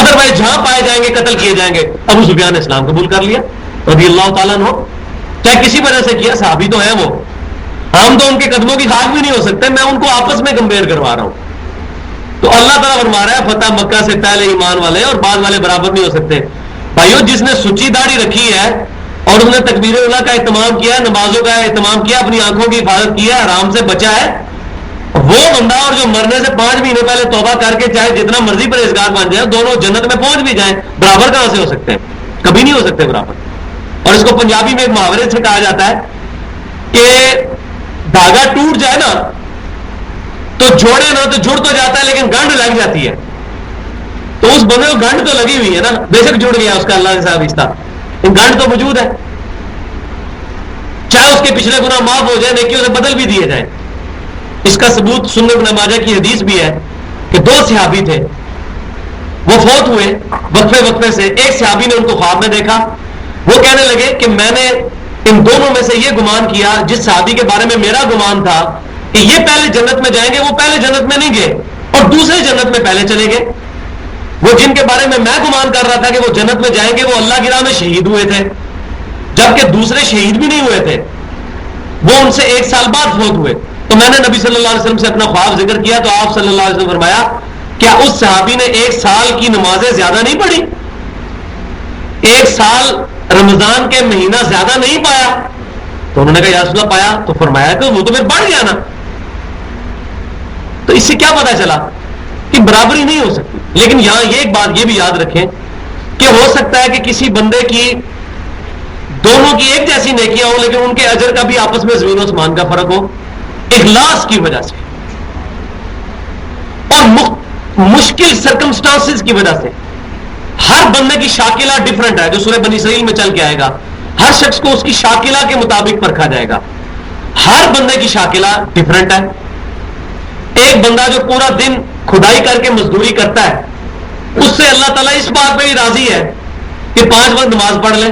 ادروائز جہاں پائے جائیں گے قتل کیے جائیں گے. ابو سفیان نے اسلام قبول کر لیا رضی اللہ تعالیٰ عنہ، چاہے کسی وجہ سے کیا، صحابی تو ہیں وہ، ہم تو ان کے قدموں کی خاک بھی نہیں ہو سکتے، میں ان کو آپس میں کمپیئر کروا رہا ہوں. تو اللہ تعالیٰ فرما رہا ہے فتح مکہ سے پہلے ایمان والے اور بعد والے برابر نہیں ہو سکتے. بھائیو جس نے سچی داڑھی رکھی ہے اور اس نے تکبیر اللہ کا اہتمام کیا، نمازوں کا اہتمام کیا، اپنی آنکھوں کی حفاظت کیا، حرام سے بچا ہے، وہ بندہ اور جو مرنے سے 5 مہینے پہلے توبہ کر کے چاہے جتنا مرضی پرہیزگار بن جائے، دونوں جنت میں پہنچ بھی جائیں، برابر کہاں سے ہو سکتے ہیں؟ کبھی نہیں ہو سکتے برابر. اور اس کو پنجابی میں ایک محاورے سے کہا جاتا ہے کہ دھاگا ٹوٹ جائے نا تو جوڑے نا تو جڑ تو جاتا ہے لیکن گنڈ لگ جاتی ہے. تو اس بندے کو گنڈ تو لگی ہوئی ہے نا، بے شک جڑ گیا اس کا اللہ کے ساتھ رشتہ، گنڈ تو موجود ہے. چاہے اس کے پچھلے گناہ معاف ہو جائے، نیکیوں سے بدل بھی دیے جائیں. اس کا ثبوت سنن ابن ماجہ کی حدیث بھی ہے کہ 2 صحابی تھے، وہ فوت ہوئے وقفے سے. ایک صحابی نے ان کو خواب میں دیکھا، وہ کہنے لگے کہ میں نے ان دونوں میں سے یہ گمان کیا جس صحابی کے بارے میں میرا گمان تھا کہ یہ پہلے جنت میں جائیں گے، وہ پہلے جنت میں نہیں گئے اور دوسرے جنت میں پہلے چلے گئے. وہ جن کے بارے میں گمان کر رہا تھا کہ وہ جنت میں جائیں گے، وہ اللہ کی راہ میں شہید ہوئے تھے، جبکہ دوسرے شہید بھی نہیں ہوئے تھے، وہ ان سے 1 سال بعد فوت ہوئے. تو میں نے نبی صلی اللہ علیہ وسلم سے اپنا خواب ذکر کیا تو آپ صلی اللہ علیہ وسلم فرمایا کیا اس صحابی نے 1 سال کی نمازیں زیادہ نہیں پڑھی؟ 1 سال رمضان کے مہینہ زیادہ نہیں پایا؟ تو انہوں نے کہا یا رسول اللہ پایا. تو فرمایا کہ وہ تو پھر بڑھ گیا نا. تو اس سے کیا پتا چلا کہ برابری نہیں ہو سکتی. لیکن یہاں یہ ایک بات یہ بھی یاد رکھیں کہ ہو سکتا ہے کہ کسی بندے کی دونوں کی ایک جیسی نیکیاں ہوں لیکن ان کے اجر کا بھی آپس میں زمین و آسمان کا فرق ہو، اخلاص کی وجہ سے اور مشکل سرکمسٹانسز کی وجہ سے. ہر بندے کی شاکلہ ڈیفرنٹ ہے، جو سورہ بنی اسرائیل میں چل کے آئے گا. ہر شخص کو اس کی شاکلہ کے مطابق پرکھا جائے گا. ہر بندے کی شاکلہ ڈفرنٹ ہے. ایک بندہ جو پورا دن کھدائی کر کے مزدوری کرتا ہے اس سے اللہ تعالیٰ اس بات پہ ہی راضی ہے کہ 5 وقت نماز پڑھ لے.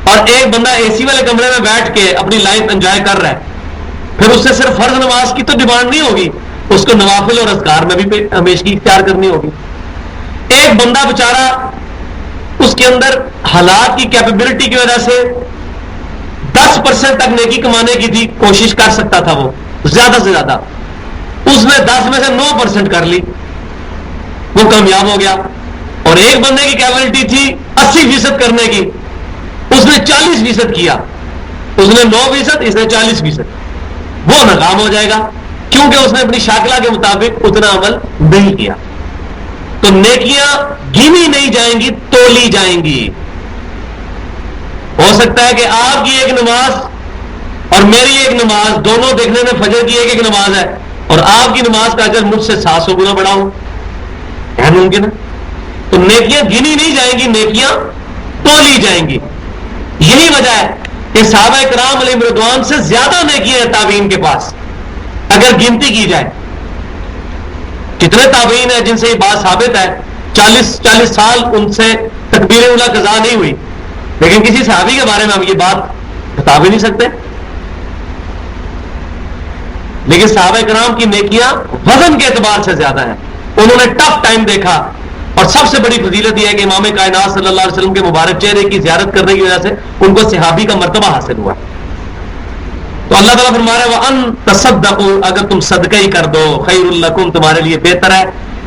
اور ایک بندہ اے سی والے کمرے میں بیٹھ کے اپنی لائف انجوائے کر رہا ہے, پھر اس سے صرف فرض نماز کی تو ڈیمانڈ نہیں ہوگی, اس کو نوافل اور اذکار میں بھی ہمیشگی اختیار کرنی ہوگی. ایک بندہ بیچارہ اس کے اندر حالات کی کیپیبلٹی کی وجہ سے 10% تک نیکی کمانے کی تھی, کوشش کر سکتا تھا وہ زیادہ سے زیادہ, اس نے 10 میں سے 9% کر لی, وہ کامیاب ہو گیا. اور ایک بندے کی کیپیبلٹی تھی 80% کرنے کی, اس نے 40% کیا, اس نے 9%, اس نے 40%, وہ ناکام ہو جائے گا کیونکہ اس نے اپنی شاکلہ کے مطابق اتنا عمل نہیں کیا. تو نیکیاں گنی نہیں جائیں گی, تولی جائیں گی. ہو سکتا ہے کہ آپ کی ایک نماز اور میری ایک نماز دونوں دیکھنے میں فجر کی ایک نماز ہے, اور آپ کی نماز کا اجر مجھ سے 700 گنا بڑا ہو, ہے ممکن ہے؟ تو نیکیاں گنی نہیں جائیں گی, نیکیاں تولی جائیں گی. یہی وجہ ہے کہ صحابہ کرام علیہ رضوان سے زیادہ نیکیاں ہیں تابعین کے پاس اگر گنتی کی جائے. کتنے تابعین ہیں جن سے یہ بات ثابت ہے 40 سال ان سے تکبیر اولیٰ قضا نہیں ہوئی, لیکن کسی صحابی کے بارے میں ہم یہ بات بتا بھی نہیں سکتے. لیکن صحابہ کرام کی نیکیاں وزن کے اعتبار سے زیادہ ہیں, انہوں نے ٹف ٹائم دیکھا. اور سب سے بڑی فضیلت یہ ہے کہ امام کائنات صلی اللہ علیہ وسلم کے مبارک چہرے کی زیارت کرنے کی وجہ سے ان کو صحابی کا مرتبہ حاصل ہوا. تو اللہ تعالیٰ فرما رہا ہے وَأَن تَصَدَّقُوا, اگر تم صدقہ ہی کر دو, خیر لکم, تمہارے لیے بہتر ہے,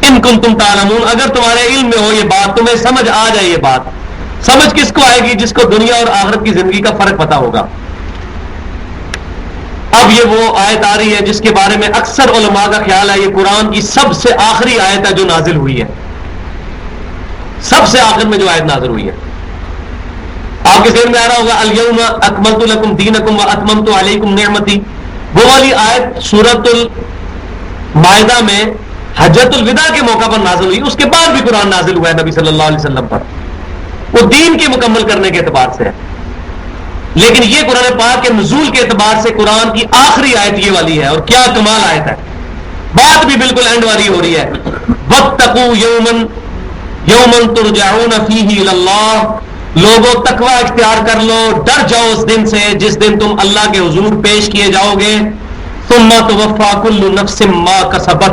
ان کنتم تعلمون, اگر تمہارے علم میں ہو یہ بات, تمہیں سمجھ آ جائے یہ بات. سمجھ کس کو آئے گی؟ جس کو دنیا اور آخرت کی زندگی کا فرق پتا ہوگا. اب یہ وہ آیت آ رہی ہے جس کے بارے میں اکثر علماء کا خیال ہے یہ قرآن کی سب سے آخری آیت ہے جو نازل ہوئی ہے, سب سے آخر میں جو آیت نازل ہوئی ہے. آپ کے ذہن میں آ رہا ہوگا الیوم اکملت لکم دینکم واتممت علیکم نعمتی, وہ والی آیت سورۃ المائدہ میں حجۃ الوداع کے موقع پر نازل ہوئی. اس کے بعد بھی قرآن نازل ہوا ہے نبی صلی اللہ علیہ وسلم پر, وہ دین کے مکمل کرنے کے اعتبار سے ہے. لیکن یہ قرآن پاک کے نزول کے اعتبار سے قرآن کی آخری آیت یہ والی ہے, اور کیا کمال آیت ہے. بات بھی بالکل اینڈ والی ہو رہی ہے. واتقوا یوما ترجعون فیہ الی اللہ, لوگوں تقوی اختیار کر لو, ڈر جاؤ اس دن سے جس دن تم اللہ کے حضور پیش کیے جاؤ گے. ثم توفی کل نفس ما کسبت,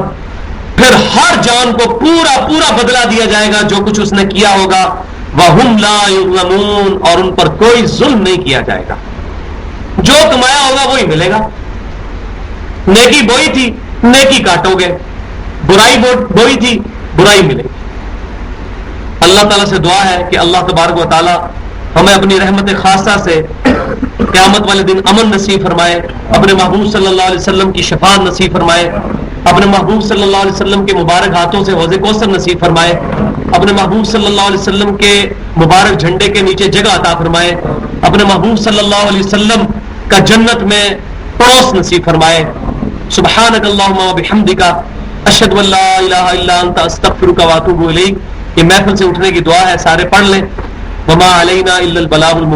پھر ہر جان کو پورا پورا بدلہ دیا جائے گا جو کچھ اس نے کیا ہوگا. وَهُمْ لَا يُظْلَمُونَ, اور ان پر کوئی ظلم نہیں کیا جائے گا. جو کمایا ہوگا وہی ملے گا. نیکی بوئی تھی, نیکی کاٹو گے, برائی بوئی تھی, برائی ملے گی. اللہ تعالیٰ سے دعا ہے کہ اللہ تبارک و تعالیٰ ہمیں اپنی رحمت خاصہ سے قیامت والے دن امن نصیب فرمائے, اپنے محبوب صلی اللہ علیہ وسلم کی شفاعت نصیب فرمائے, اپنے محبوب صلی اللہ علیہ وسلم کے مبارک ہاتھوں سے حوض کوثر نصیب فرمائے, اپنے محبوب صلی اللہ علیہ وسلم کے مبارک جھنڈے کے نیچے جگہ عطا فرمائے, اپنے محبوب صلی اللہ علیہ وسلم کا جنت میں پڑوس نصیب فرمائے. سبحانک اللہم و بحمدک اشہد ان لا الہ الا انت استغفرک و اتوب الیک. یہ محفل سے اٹھنے کی دعا ہے, سارے پڑھ لیں. وما علینا الا البلاغ المبین.